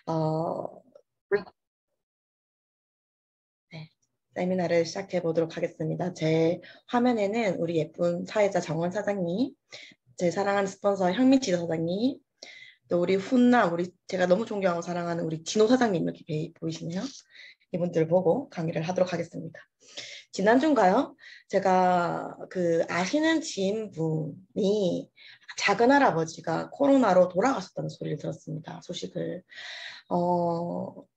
어, 네, 세미나를 시작해 보도록 하겠습니다. 제 화면에는 우리 예쁜 사회자 정원 사장님, 제 사랑하는 스폰서 현민치 사장님, 또 우리 훈나 우리 제가 너무 존경하고 사랑하는 우리 진호 사장님 이렇게 보이시네요. 이분들 보고 강의를 하도록 하겠습니다. 지난주인가요? 제가 그 아시는 지인분이 작은 할아버지가 코로나로 돌아가셨다는 소리를 들었습니다. 소식을.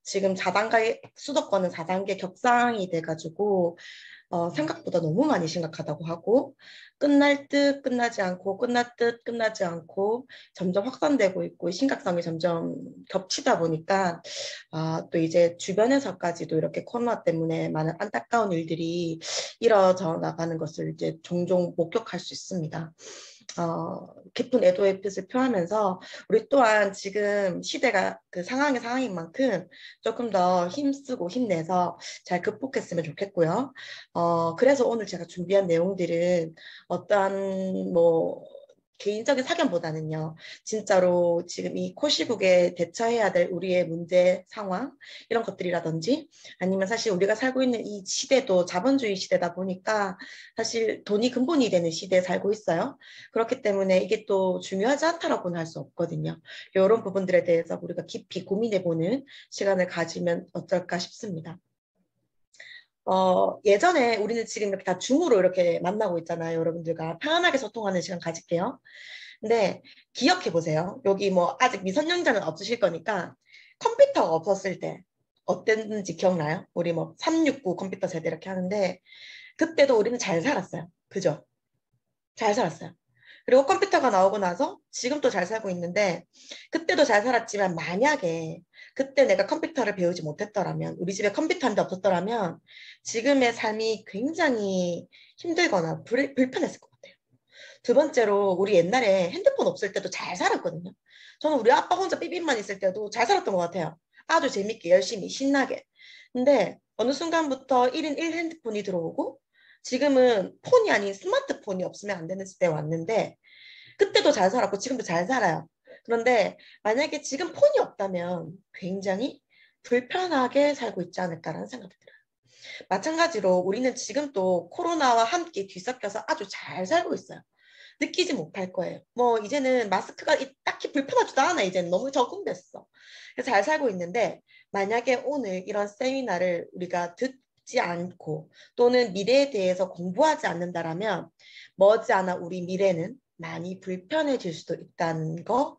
지금 4단계, 수도권은 4단계 격상이 돼가지고, 생각보다 너무 많이 심각하다고 하고, 끝날 듯 끝나지 않고, 끝날 듯 끝나지 않고, 점점 확산되고 있고, 심각성이 점점 겹치다 보니까, 또 이제 주변에서까지도 이렇게 코로나 때문에 많은 안타까운 일들이 이뤄져 나가는 것을 이제 종종 목격할 수 있습니다. 깊은 애도의 뜻을 표하면서 우리 또한 지금 시대가 그 상황인 만큼 조금 더 힘쓰고 힘내서 잘 극복했으면 좋겠고요. 그래서 오늘 제가 준비한 내용들은 어떠한 뭐 개인적인 사견보다는요, 진짜로 지금 이 코시국에 대처해야 될 우리의 문제 상황, 이런 것들이라든지, 아니면 사실 우리가 살고 있는 이 시대도 자본주의 시대다 보니까 사실 돈이 근본이 되는 시대에 살고 있어요. 그렇기 때문에 이게 또 중요하지 않다라고는 할 수 없거든요. 이런 부분들에 대해서 우리가 깊이 고민해보는 시간을 가지면 어떨까 싶습니다. 예전에 우리는 지금 이렇게 다 줌으로 이렇게 만나고 있잖아요. 여러분들과 편안하게 소통하는 시간 가질게요. 근데 기억해 보세요. 여기 뭐 아직 미성년자는 없으실 거니까 컴퓨터가 없었을 때 어땠는지 기억나요? 우리 뭐 369 컴퓨터 세대 이렇게 하는데 그때도 우리는 잘 살았어요. 그죠? 잘 살았어요. 그리고 컴퓨터가 나오고 나서 지금 또 잘 살고 있는데 그때도 잘 살았지만 만약에 그때 내가 컴퓨터를 배우지 못했더라면 우리 집에 컴퓨터 한 대 없었더라면 지금의 삶이 굉장히 힘들거나 불편했을 것 같아요. 두 번째로 우리 옛날에 핸드폰 없을 때도 잘 살았거든요. 저는 우리 아빠 혼자 삐삐만 있을 때도 잘 살았던 것 같아요. 아주 재밌게 열심히 신나게. 근데 어느 순간부터 1인 1 핸드폰이 들어오고 지금은 폰이 아닌 스마트폰이 없으면 안 되는 시대에 왔는데 그때도 잘 살았고 지금도 잘 살아요. 그런데 만약에 지금 폰이 없다면 굉장히 불편하게 살고 있지 않을까라는 생각이 들어요. 마찬가지로 우리는 지금 또 코로나와 함께 뒤섞여서 아주 잘 살고 있어요. 느끼지 못할 거예요. 뭐 이제는 마스크가 딱히 불편하지도 않아. 이제는 너무 적응됐어. 그래서 잘 살고 있는데 만약에 오늘 이런 세미나를 우리가 듣지 않고 또는 미래에 대해서 공부하지 않는다라면 머지않아 우리 미래는 많이 불편해질 수도 있다는 거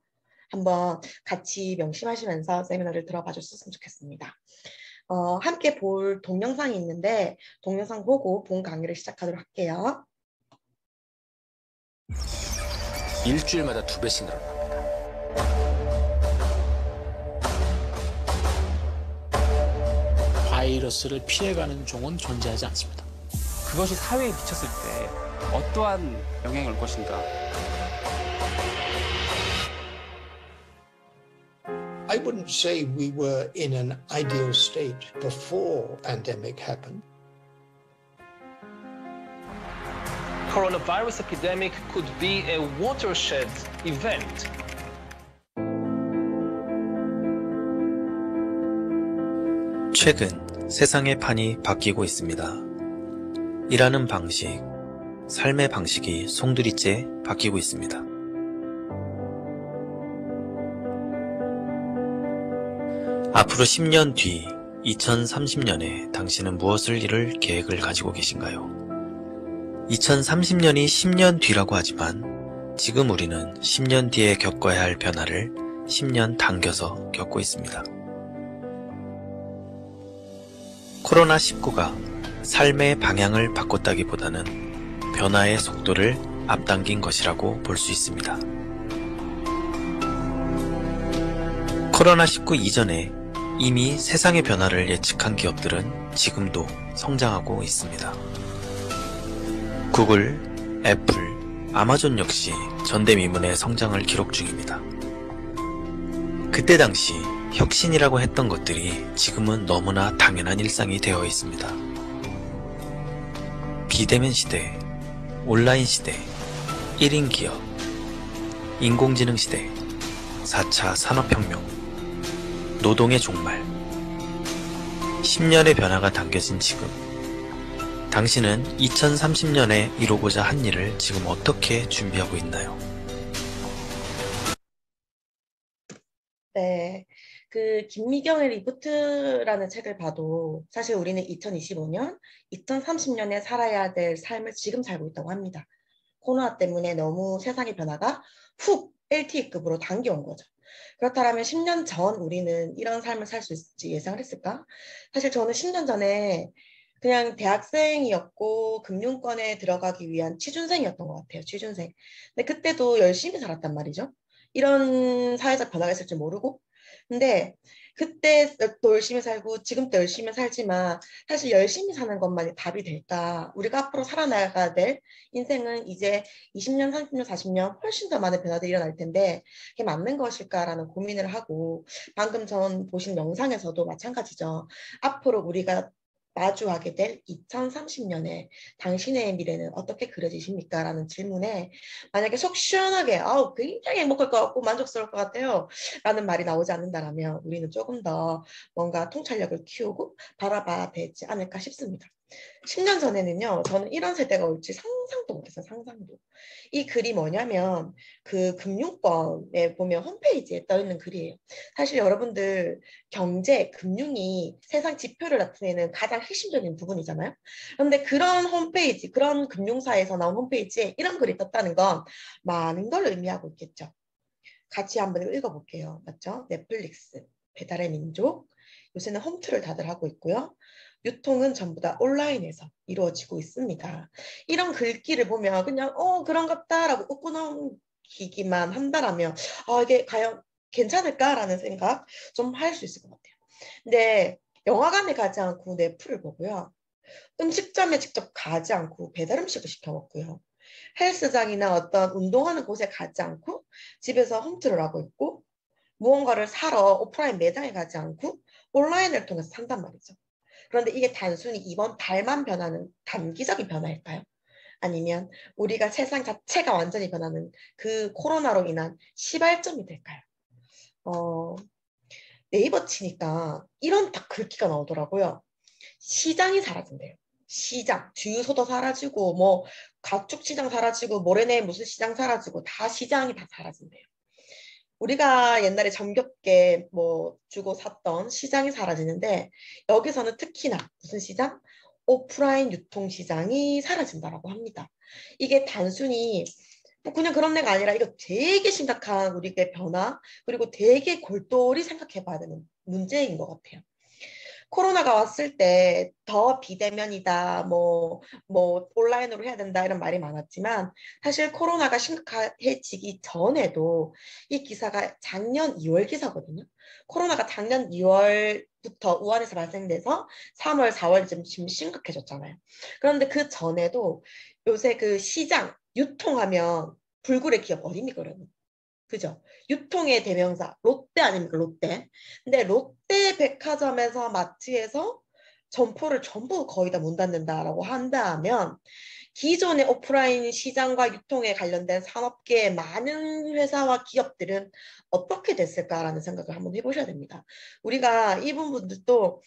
한번 같이 명심하시면서 세미나를 들어봐 줬으면 좋겠습니다. 함께 볼 동영상이 있는데 동영상 보고 본 강의를 시작하도록 할게요. 일주일마다 2배씩 늘어납니다. 바이러스를 피해가는 종은 존재하지 않습니다. 그것이 사회에 미쳤을 때 어떠한 영향을 올 것인가? I wouldn't say we were in an ideal state before pandemic happened. Coronavirus epidemic could be a watershed event. 최근 세상의 판이 바뀌고 있습니다. 일하는 방식, 삶의 방식이 송두리째 바뀌고 있습니다. 앞으로 10년 뒤 2030년에 당신은 무엇을 이룰 계획을 가지고 계신가요? 2030년이 10년 뒤라고 하지만 지금 우리는 10년 뒤에 겪어야 할 변화를 10년 당겨서 겪고 있습니다. 코로나19가 삶의 방향을 바꿨다기보다는 변화의 속도를 앞당긴 것이라고 볼 수 있습니다. 코로나19 이전에 이미 세상의 변화를 예측한 기업들은 지금도 성장하고 있습니다. 구글, 애플, 아마존 역시 전대미문의 성장을 기록 중입니다. 그때 당시 혁신이라고 했던 것들이 지금은 너무나 당연한 일상이 되어 있습니다. 비대면 시대, 온라인 시대, 1인 기업, 인공지능 시대, 4차 산업혁명, 노동의 종말. 10년의 변화가 담겨진 지금. 당신은 2030년에 이루고자 한 일을 지금 어떻게 준비하고 있나요? 네. 그 김미경의 리부트라는 책을 봐도 사실 우리는 2025년, 2030년에 살아야 될 삶을 지금 살고 있다고 합니다. 코로나 때문에 너무 세상의 변화가 훅 LTE급으로 당겨온 거죠. 그렇다면 10년 전 우리는 이런 삶을 살 수 있을지 예상을 했을까? 사실 저는 10년 전에 그냥 대학생이었고 금융권에 들어가기 위한 취준생이었던 것 같아요. 취준생. 근데 그때도 열심히 살았단 말이죠. 이런 사회적 변화가 있을 줄 모르고. 근데 그때 또 열심히 살고 지금도 열심히 살지만 사실 열심히 사는 것만이 답이 될까? 우리가 앞으로 살아나가야 될 인생은 이제 20년, 30년, 40년 훨씬 더 많은 변화들이 일어날 텐데 그게 맞는 것일까라는 고민을 하고 방금 전 보신 영상에서도 마찬가지죠. 앞으로 우리가 마주하게 될 2030년에 당신의 미래는 어떻게 그려지십니까? 라는 질문에 만약에 속 시원하게 굉장히 행복할 것 같고 만족스러울 것 같아요. 라는 말이 나오지 않는다면 우리는 조금 더 뭔가 통찰력을 키우고 바라봐야 되지 않을까 싶습니다. 10년 전에는요, 저는 이런 세대가 올지 상상도 못했어요, 상상도. 이 글이 뭐냐면, 그 금융권에 보면 홈페이지에 떠있는 글이에요. 사실 여러분들 경제, 금융이 세상 지표를 나타내는 가장 핵심적인 부분이잖아요. 그런데 그런 홈페이지, 그런 금융사에서 나온 홈페이지에 이런 글이 떴다는 건 많은 걸 의미하고 있겠죠. 같이 한번 읽어볼게요. 맞죠? 넷플릭스, 배달의 민족, 요새는 홈트를 다들 하고 있고요. 유통은 전부 다 온라인에서 이루어지고 있습니다. 이런 글귀를 보면 그냥 그런갑다라고 웃고 넘기기만 한다라면 이게 과연 괜찮을까라는 생각 좀 할 수 있을 것 같아요. 근데 영화관에 가지 않고 넷플을 보고요. 음식점에 직접 가지 않고 배달 음식을 시켜 먹고요. 헬스장이나 어떤 운동하는 곳에 가지 않고 집에서 홈트를 하고 있고 무언가를 사러 오프라인 매장에 가지 않고 온라인을 통해서 산단 말이죠. 그런데 이게 단순히 이번 달만 변하는 단기적인 변화일까요? 아니면 우리가 세상 자체가 완전히 변하는 그 코로나로 인한 시발점이 될까요? 네이버 치니까 이런 딱 글귀가 나오더라고요. 시장이 사라진대요. 시장, 주유소도 사라지고 뭐 가축시장 사라지고 모래내 무슨 시장 사라지고 다 시장이 다 사라진대요. 우리가 옛날에 정겹게 뭐 주고 샀던 시장이 사라지는데 여기서는 특히나 무슨 시장? 오프라인 유통시장이 사라진다라고 합니다. 이게 단순히 그냥 그런 데가 아니라 이거 되게 심각한 우리의 변화 그리고 되게 골똘히 생각해 봐야 되는 문제인 것 같아요. 코로나가 왔을 때 더 비대면이다, 뭐 온라인으로 해야 된다 이런 말이 많았지만 사실 코로나가 심각해지기 전에도 이 기사가 작년 2월 기사거든요. 코로나가 작년 2월부터 우한에서 발생돼서 3월, 4월쯤 지금 심각해졌잖아요. 그런데 그 전에도 요새 그 시장, 유통하면 불굴의 기업 어딥니까 그러면? 그죠? 유통의 대명사 롯데 아닙니까 롯데. 근데 롯데 백화점에서 마트에서 점포를 전부 거의 다 문 닫는다라고 한다면 기존의 오프라인 시장과 유통에 관련된 산업계의 많은 회사와 기업들은 어떻게 됐을까라는 생각을 한번 해보셔야 됩니다. 우리가 이 부분들도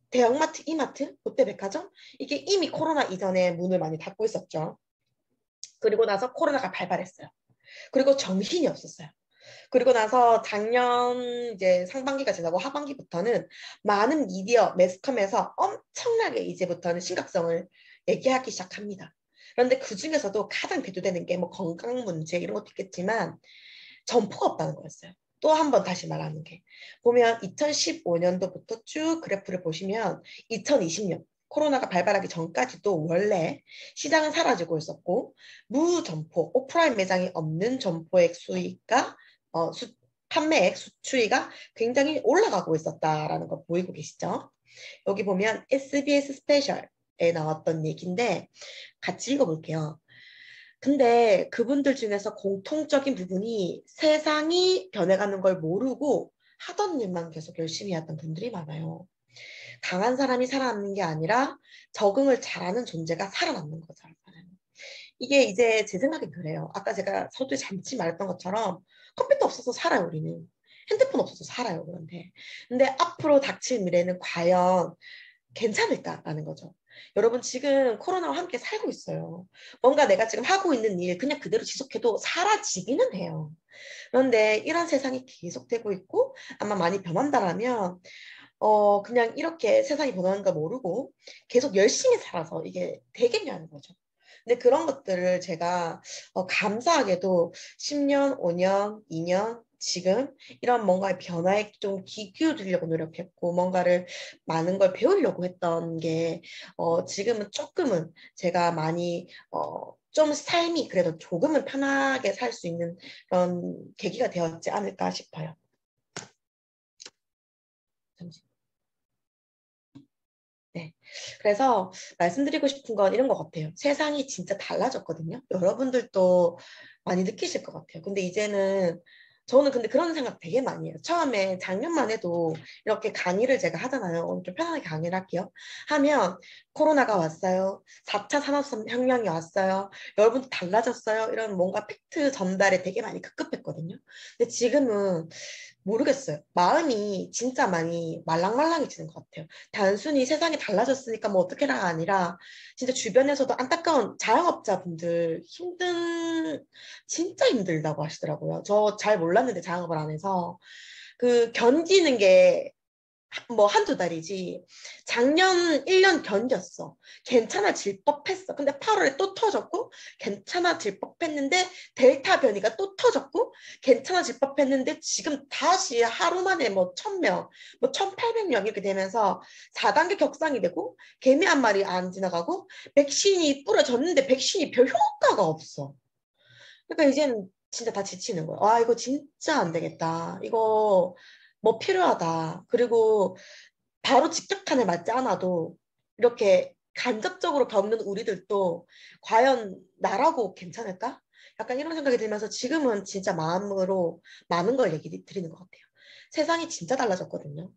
대형마트, 이마트, 롯데백화점 이게 이미 코로나 이전에 문을 많이 닫고 있었죠. 그리고 나서 코로나가 발발했어요. 그리고 정신이 없었어요. 그리고 나서 작년 이제 상반기가 지나고 하반기부터는 많은 미디어, 매스컴에서 엄청나게 이제부터는 심각성을 얘기하기 시작합니다. 그런데 그 중에서도 가장 대두되는 게 뭐 건강 문제 이런 것도 있겠지만 점포가 없다는 거였어요. 또 한 번 다시 말하는 게 보면 2015년도부터 쭉 그래프를 보시면 2020년 코로나가 발발하기 전까지도 원래 시장은 사라지고 있었고 무점포, 오프라인 매장이 없는 점포의 수익과 판매액 수추위가 굉장히 올라가고 있었다라는 거 보이고 계시죠? 여기 보면 SBS 스페셜에 나왔던 얘기인데 같이 읽어볼게요. 근데 그분들 중에서 공통적인 부분이 세상이 변해가는 걸 모르고 하던 일만 계속 열심히 했던 분들이 많아요. 강한 사람이 살아남는 게 아니라 적응을 잘하는 존재가 살아남는 거죠. 이게 이제 제 생각엔 그래요. 아까 제가 서두에 잠시 말했던 것처럼 컴퓨터 없어서 살아요, 우리는. 핸드폰 없어서 살아요. 근데 앞으로 닥칠 미래는 과연 괜찮을까라는 거죠. 여러분 지금 코로나와 함께 살고 있어요. 뭔가 내가 지금 하고 있는 일 그냥 그대로 지속해도 사라지기는 해요. 그런데 이런 세상이 계속되고 있고 아마 많이 변한다라면 그냥 이렇게 세상이 변하는 거 모르고 계속 열심히 살아서 이게 되겠냐는 거죠. 근데 그런 것들을 제가 감사하게도 10년, 5년, 2년 지금 이런 뭔가의 변화에 좀 귀 기울이려고 노력했고 뭔가를 많은 걸 배우려고 했던 게 지금은 조금은 제가 많이 좀 삶이 그래도 조금은 편하게 살 수 있는 그런 계기가 되었지 않을까 싶어요. 잠시. 네. 그래서 말씀드리고 싶은 건 이런 것 같아요. 세상이 진짜 달라졌거든요. 여러분들도 많이 느끼실 것 같아요. 근데 이제는 저는 근데 그런 생각 되게 많이 해요. 처음에 작년만 해도 이렇게 강의를 제가 하잖아요. 오늘 좀 편하게 강의를 할게요. 하면 코로나가 왔어요. 4차 산업혁명이 왔어요. 여러분도 달라졌어요. 이런 뭔가 팩트 전달에 되게 많이 급급했거든요. 근데 지금은 모르겠어요. 마음이 진짜 많이 말랑말랑해지는 것 같아요. 단순히 세상이 달라졌으니까 뭐 어떻게라가 아니라 진짜 주변에서도 안타까운 자영업자분들 진짜 힘들다고 하시더라고요. 저 잘 몰랐는데 자영업을 안 해서 그 견디는 게 뭐 한두 달이지 작년 1년 견뎠어. 괜찮아질 법했어. 근데 8월에 또 터졌고 괜찮아질 법했는데 델타 변이가 또 터졌고 괜찮아질 법했는데 지금 다시 하루 만에 뭐 1000명, 뭐 1800명 이렇게 되면서 4단계 격상이 되고 개미 한 마리 안 지나가고 백신이 뿌려졌는데 백신이 별 효과가 없어. 그러니까 이제는 진짜 다 지치는 거야. 와, 이거 진짜 안 되겠다. 이거 뭐 필요하다. 그리고 바로 직격탄을 맞지 않아도 이렇게 간접적으로 겪는 우리들도 과연 나라고 괜찮을까? 약간 이런 생각이 들면서 지금은 진짜 마음으로 많은 걸 얘기 드리는 것 같아요. 세상이 진짜 달라졌거든요.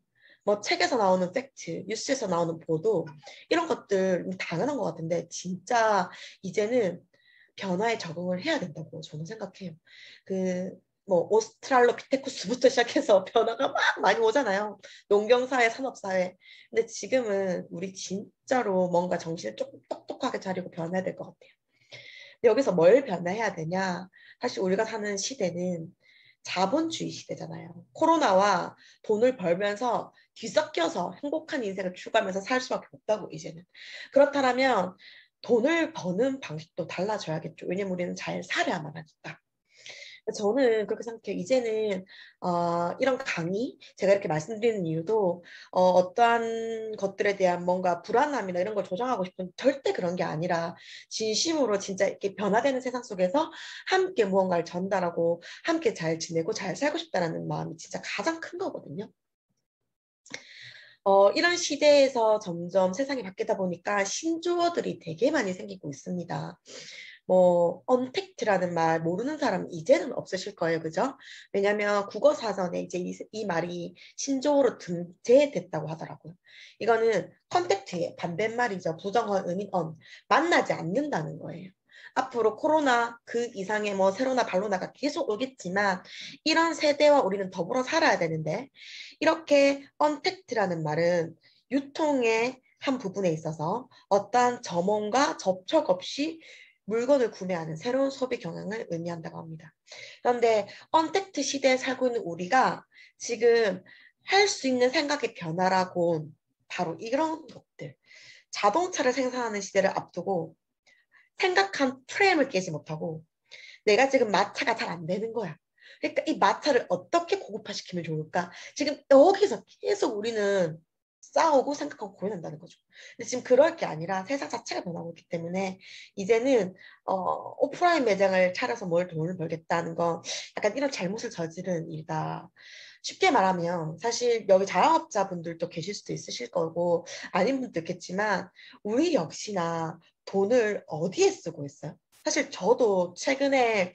뭐 책에서 나오는 팩트, 뉴스에서 나오는 보도 이런 것들 당연한 것 같은데 진짜 이제는 변화에 적응을 해야 된다고 저는 생각해요. 뭐 오스트랄로피테쿠스부터 시작해서 변화가 막 많이 오잖아요. 농경사회, 산업사회. 근데 지금은 우리 진짜로 뭔가 정신을 조금 똑똑하게 차리고 변해야 될 것 같아요. 근데 여기서 뭘 변화해야 되냐? 사실 우리가 사는 시대는 자본주의 시대잖아요. 코로나와 돈을 벌면서 뒤섞여서 행복한 인생을 추구하면서 살 수밖에 없다고 이제는. 그렇다면 돈을 버는 방식도 달라져야겠죠. 왜냐면 우리는 잘 살아야만 하니까. 저는 그렇게 생각해요. 이제는 이런 강의, 제가 이렇게 말씀드리는 이유도 어떠한 것들에 대한 뭔가 불안함이나 이런 걸 조장하고 싶은 절대 그런 게 아니라 진심으로 진짜 이렇게 변화되는 세상 속에서 함께 무언가를 전달하고 함께 잘 지내고 잘 살고 싶다는 마음이 진짜 가장 큰 거거든요. 이런 시대에서 점점 세상이 바뀌다 보니까 신조어들이 되게 많이 생기고 있습니다. 뭐 언택트라는 말 모르는 사람 이제는 없으실 거예요. 그죠? 왜냐하면 국어사전에 이제 이 말이 신조어로 등재됐다고 하더라고요. 이거는 컨택트의 반대말이죠. 부정어, 음인언. 만나지 않는다는 거예요. 앞으로 코로나 그 이상의 뭐 세로나 발로나가 계속 오겠지만 이런 세대와 우리는 더불어 살아야 되는데 이렇게 언택트라는 말은 유통의 한 부분에 있어서 어떠한 점원과 접촉 없이 물건을 구매하는 새로운 소비 경향을 의미한다고 합니다. 그런데 언택트 시대에 살고 있는 우리가 지금 할 수 있는 생각의 변화라고 바로 이런 것들. 자동차를 생산하는 시대를 앞두고 생각한 프레임을 깨지 못하고 내가 지금 마차가 잘 안 되는 거야. 그러니까 이 마차를 어떻게 고급화시키면 좋을까? 지금 여기서 계속 우리는 싸우고 생각하고 고민한다는 거죠. 근데 지금 그럴 게 아니라 세상 자체가 변하고 있기 때문에 이제는 오프라인 매장을 차려서 뭘 돈을 벌겠다는 건 약간 이런 잘못을 저지른 일이다. 쉽게 말하면 사실 여기 자영업자분들도 계실 수도 있으실 거고 아닌 분도 있겠지만 우리 역시나 돈을 어디에 쓰고 있어요? 사실 저도 최근에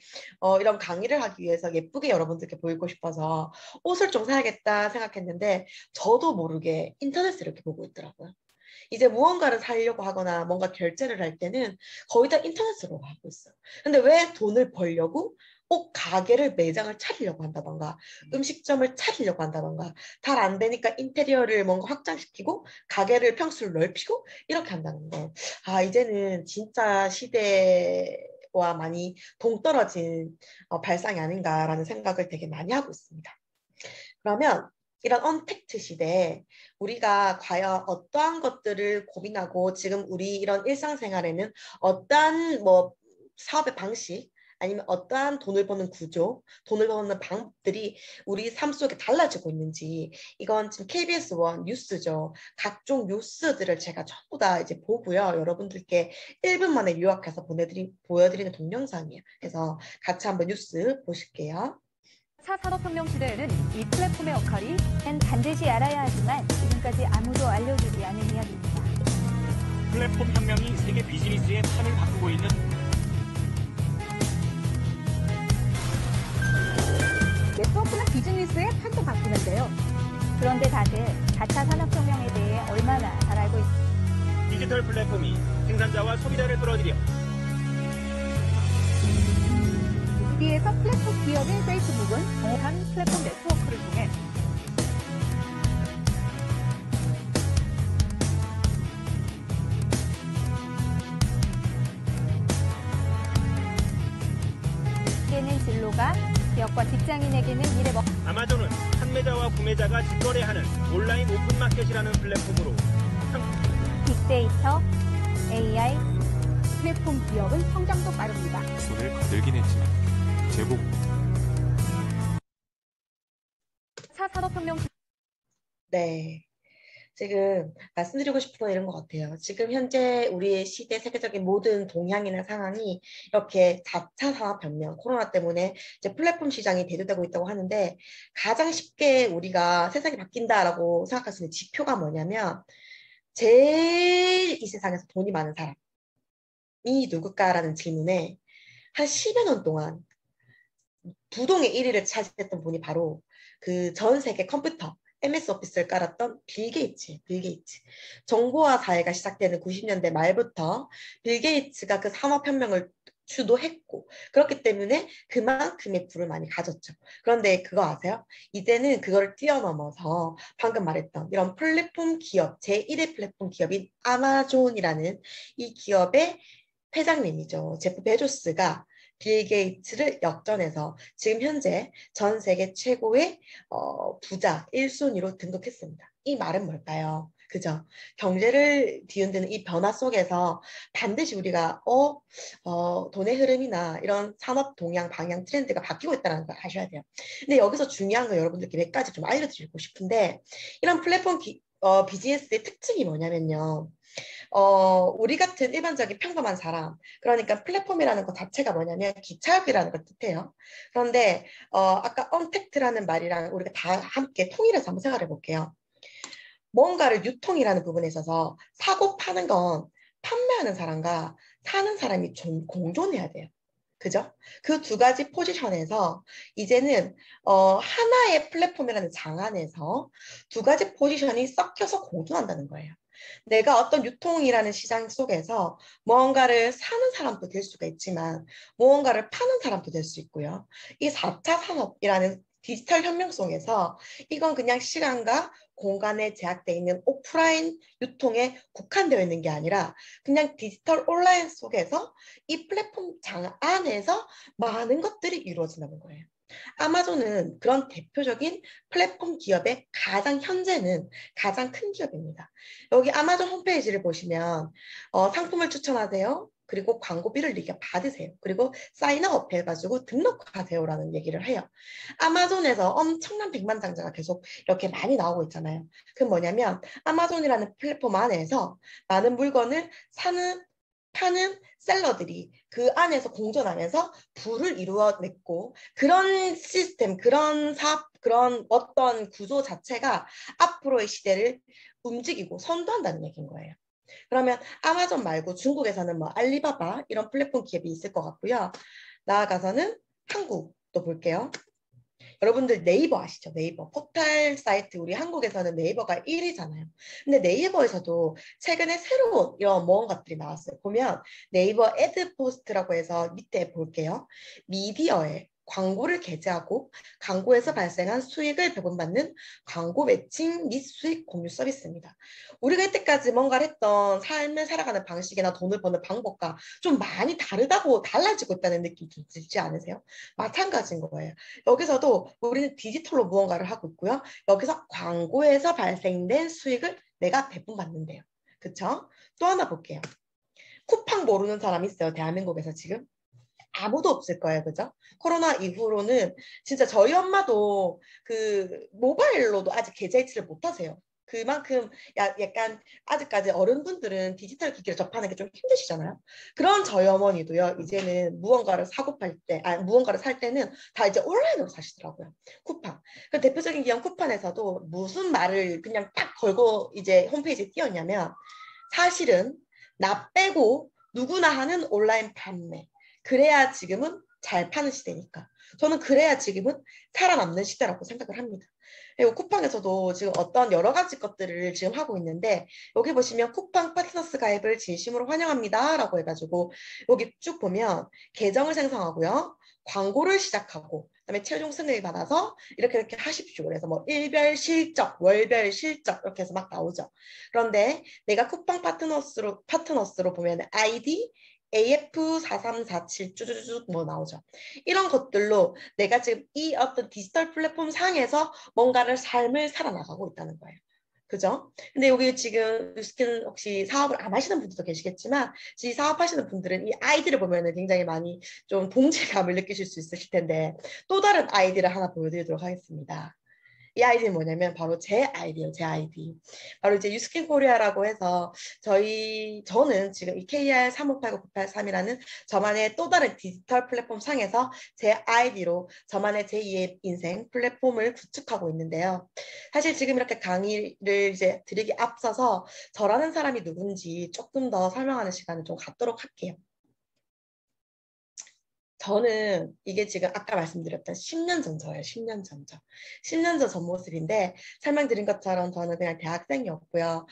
이런 강의를 하기 위해서 예쁘게 여러분들께 보이고 싶어서 옷을 좀 사야겠다 생각했는데 저도 모르게 인터넷을 이렇게 보고 있더라고요. 이제 무언가를 사려고 하거나 뭔가 결제를 할 때는 거의 다 인터넷으로 하고 있어요. 근데 왜 돈을 벌려고 옷 가게를 매장을 차리려고 한다던가 음식점을 차리려고 한다던가 잘 안 되니까 인테리어를 뭔가 확장시키고 가게를 평수를 넓히고 이렇게 한다는 거. 아 이제는 진짜 시대와 많이 동떨어진 발상이 아닌가라는 생각을 되게 많이 하고 있습니다. 그러면 이런 언택트 시대에 우리가 과연 어떠한 것들을 고민하고 지금 우리 이런 일상생활에는 어떠한 뭐 사업의 방식 아니면 어떠한 돈을 버는 구조, 돈을 버는 방법들이 우리 삶 속에 달라지고 있는지 이건 지금 KBS1 뉴스죠. 각종 뉴스들을 제가 전부 다 이제 보고요. 여러분들께 1분 만에 요약해서 보여드리는 동영상이에요. 그래서 같이 한번 뉴스 보실게요. 4산업혁명 시대에는 이 플랫폼의 역할이 반드시 알아야 하지만 지금까지 아무도 알려주지 않은 이야기입니다. 플랫폼 혁명이 세계 비즈니스의 판을 바꾸고 있는 네트워크는 비즈니스의 판도 바꾸는데요. 그런데 다들 4차 산업혁명에 대해 얼마나 잘 알고 있습니까? 디지털 플랫폼이 생산자와 소비자를 끌어들여 여기에서 플랫폼 기업인 페이스북은 정확한 플랫폼 네트워크를 통해 에게는 진로가, 기업과 직장인에게는 미래 먹. 아마존은 판매자와 구매자가 직거래하는 온라인 오픈마켓이라는 플랫폼으로 빅데이터, AI, 플랫폼 기업은 성장도 빠릅니다. 손을 거들긴 했지만 제복 4산업혁명 네. 지금 말씀드리고 싶은 건 이런 것 같아요. 지금 현재 우리의 시대 세계적인 모든 동향이나 상황이 이렇게 4차 산업혁명, 코로나 때문에 이제 플랫폼 시장이 대두되고 있다고 하는데 가장 쉽게 우리가 세상이 바뀐다라고 생각할 수 있는 지표가 뭐냐면 제일 이 세상에서 돈이 많은 사람이 누굴까라는 질문에 한 10여 년 동안 부동의 1위를 차지했던 분이 바로 그 전 세계 컴퓨터 MS 오피스를 깔았던 빌 게이츠. 정보화 사회가 시작되는 90년대 말부터 빌 게이츠가 그 산업혁명을 주도했고 그렇기 때문에 그만큼의 부를 많이 가졌죠. 그런데 그거 아세요? 이제는 그걸 뛰어넘어서 방금 말했던 이런 플랫폼 기업, 제1의 플랫폼 기업인 아마존이라는 이 기업의 회장님이죠. 제프 베조스가 빌 게이츠를 역전해서 지금 현재 전 세계 최고의 부자 1순위로 등극했습니다. 이 말은 뭘까요? 그죠? 경제를 뒤흔드는 이 변화 속에서 반드시 우리가 돈의 흐름이나 이런 산업 동향, 방향, 트렌드가 바뀌고 있다는 걸 아셔야 돼요. 근데 여기서 중요한 거 여러분들께 몇 가지 좀 알려드리고 싶은데 이런 플랫폼 비즈니스의 특징이 뭐냐면요. 우리 같은 일반적인 평범한 사람, 그러니까 플랫폼이라는 것 자체가 뭐냐면 기차역이라는 걸 뜻해요. 그런데 아까 언택트라는 말이랑 우리가 다 함께 통일해서 한번 생각해 볼게요. 뭔가를 유통이라는 부분에 있어서 사고 파는 건 판매하는 사람과 사는 사람이 공존해야 돼요. 그죠? 그 두 가지 포지션에서 이제는 하나의 플랫폼이라는 장 안에서 두 가지 포지션이 섞여서 공존한다는 거예요. 내가 어떤 유통이라는 시장 속에서 무언가를 사는 사람도 될 수가 있지만 무언가를 파는 사람도 될 수 있고요. 이 4차 산업이라는 디지털 혁명 속에서 이건 그냥 시간과 공간에 제약되어 있는 오프라인 유통에 국한되어 있는 게 아니라 그냥 디지털 온라인 속에서 이 플랫폼 장 안에서 많은 것들이 이루어진다는 거예요. 아마존은 그런 대표적인 플랫폼 기업의 현재는 가장 큰 기업입니다. 여기 아마존 홈페이지를 보시면 상품을 추천하세요. 그리고 광고비를 받으세요. 그리고 사인업 해가지고 등록하세요라는 얘기를 해요. 아마존에서 엄청난 백만장자가 계속 이렇게 많이 나오고 있잖아요. 그건 뭐냐면 아마존이라는 플랫폼 안에서 많은 물건을 사는 파는 셀러들이 그 안에서 공존하면서 부를 이루어냈고 그런 시스템, 그런 사업, 그런 어떤 구조 자체가 앞으로의 시대를 움직이고 선도한다는 얘기인 거예요. 그러면 아마존 말고 중국에서는 뭐 알리바바 이런 플랫폼 기업이 있을 것 같고요. 나아가서는 한국도 볼게요. 여러분들 네이버 아시죠? 네이버 포털 사이트 우리 한국에서는 네이버가 1위잖아요. 근데 네이버에서도 최근에 새로운 이런 무언가들이 나왔어요. 보면 네이버 애드 포스트라고 해서 밑에 볼게요. 미디어에 광고를 게재하고 광고에서 발생한 수익을 배분받는 광고 매칭 및 수익 공유 서비스입니다. 우리가 이때까지 뭔가를 했던 삶을 살아가는 방식이나 돈을 버는 방법과 좀 많이 달라지고 있다는 느낌 들지 않으세요? 마찬가지인 거예요. 여기서도 우리는 디지털로 무언가를 하고 있고요. 여기서 광고에서 발생된 수익을 내가 배분받는데요. 그쵸? 또 하나 볼게요. 쿠팡 모르는 사람 있어요? 대한민국에서 지금? 아무도 없을 거예요. 그죠? 코로나 이후로는 진짜 저희 엄마도 그 모바일로도 아직 계좌이체를 못 하세요. 그만큼 약간 아직까지 어른분들은 디지털 기기를 접하는 게 좀 힘드시잖아요. 그런 저희 어머니도요. 이제는 무언가를 무언가를 살 때는 다 이제 온라인으로 사시더라고요. 쿠팡. 그 대표적인 기업 쿠팡에서도 무슨 말을 그냥 딱 걸고 이제 홈페이지에 띄웠냐면 사실은 나 빼고 누구나 하는 온라인 판매. 그래야 지금은 잘 파는 시대니까. 저는 그래야 지금은 살아남는 시대라고 생각을 합니다. 그리고 쿠팡에서도 지금 어떤 여러 가지 것들을 지금 하고 있는데 여기 보시면 쿠팡 파트너스 가입을 진심으로 환영합니다 라고 해가지고 여기 쭉 보면 계정을 생성하고요. 광고를 시작하고 그다음에 최종 승인을 받아서 이렇게 하십시오. 그래서 뭐 일별 실적, 월별 실적 이렇게 해서 막 나오죠. 그런데 내가 쿠팡 파트너스로 보면 아이디 AF4347 쭈쭈쭈 뭐 나오죠. 이런 것들로 내가 지금 이 어떤 디지털 플랫폼 상에서 뭔가를 삶을 살아나가고 있다는 거예요. 그죠? 근데 여기 지금 뉴스킨 혹시 사업을 안 하시는 분들도 계시겠지만 이 사업하시는 분들은 이 아이디를 보면은 굉장히 많이 좀 동질감을 느끼실 수 있으실 텐데 또 다른 아이디를 하나 보여드리도록 하겠습니다. 이 아이디는 뭐냐면 바로 제 아이디예요. 제 아이디. 바로 이제 유스킨 코리아라고 해서 저는 지금 이 KR358983이라는 저만의 또 다른 디지털 플랫폼 상에서 제 아이디로 저만의 제2의 인생 플랫폼을 구축하고 있는데요. 사실 지금 이렇게 강의를 이제 드리기 앞서서 저라는 사람이 누군지 조금 더 설명하는 시간을 좀 갖도록 할게요. 저는 이게 지금 아까 말씀드렸던 10년 전 저예요. 10년 전 저. 10년 전 모습인데 설명드린 것처럼 저는 그냥 대학생이었고요.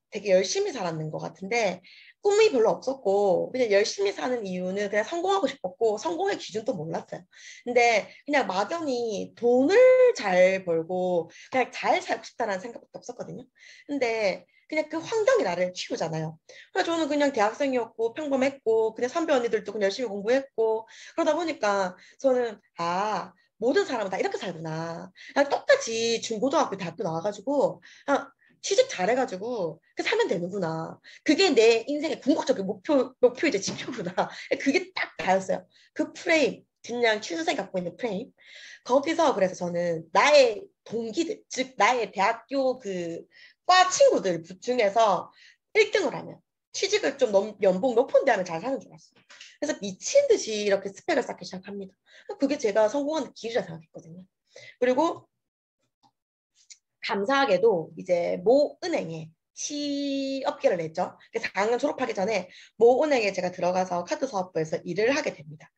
되게 열심히 살았는 것 같은데 꿈이 별로 없었고 그냥 열심히 사는 이유는 그냥 성공하고 싶었고 성공의 기준도 몰랐어요. 근데 그냥 막연히 돈을 잘 벌고 그냥 잘 살고 싶다는 생각밖에 없었거든요. 근데 그냥 그 환경이 나를 키우잖아요. 그래서 저는 그냥 대학생이었고 평범했고 그냥 선배 언니들도 그냥 열심히 공부했고 그러다 보니까 저는 모든 사람은 다 이렇게 살구나. 그냥 똑같이 중고등학교 대학교 나와가지고 그냥 취직 잘해가지고 살면 되는구나. 그게 내 인생의 궁극적인 목표이자 지표구나. 그게 딱 다였어요. 그 프레임, 그냥 취준생이 갖고 있는 프레임. 거기서 그래서 저는 나의 동기들, 즉 나의 대학교 과 친구들 중에서 1등을 하면 취직을 좀 연봉 높은 데 하면 잘 사는 줄 알았어요. 그래서 미친 듯이 이렇게 스펙을 쌓기 시작합니다. 그게 제가 성공하는 길이라 생각했거든요. 그리고 감사하게도 이제 모 은행에 취업계를 냈죠. 그래서 4학년 졸업하기 전에 모 은행에 제가 들어가서 카드 사업부에서 일을 하게 됩니다.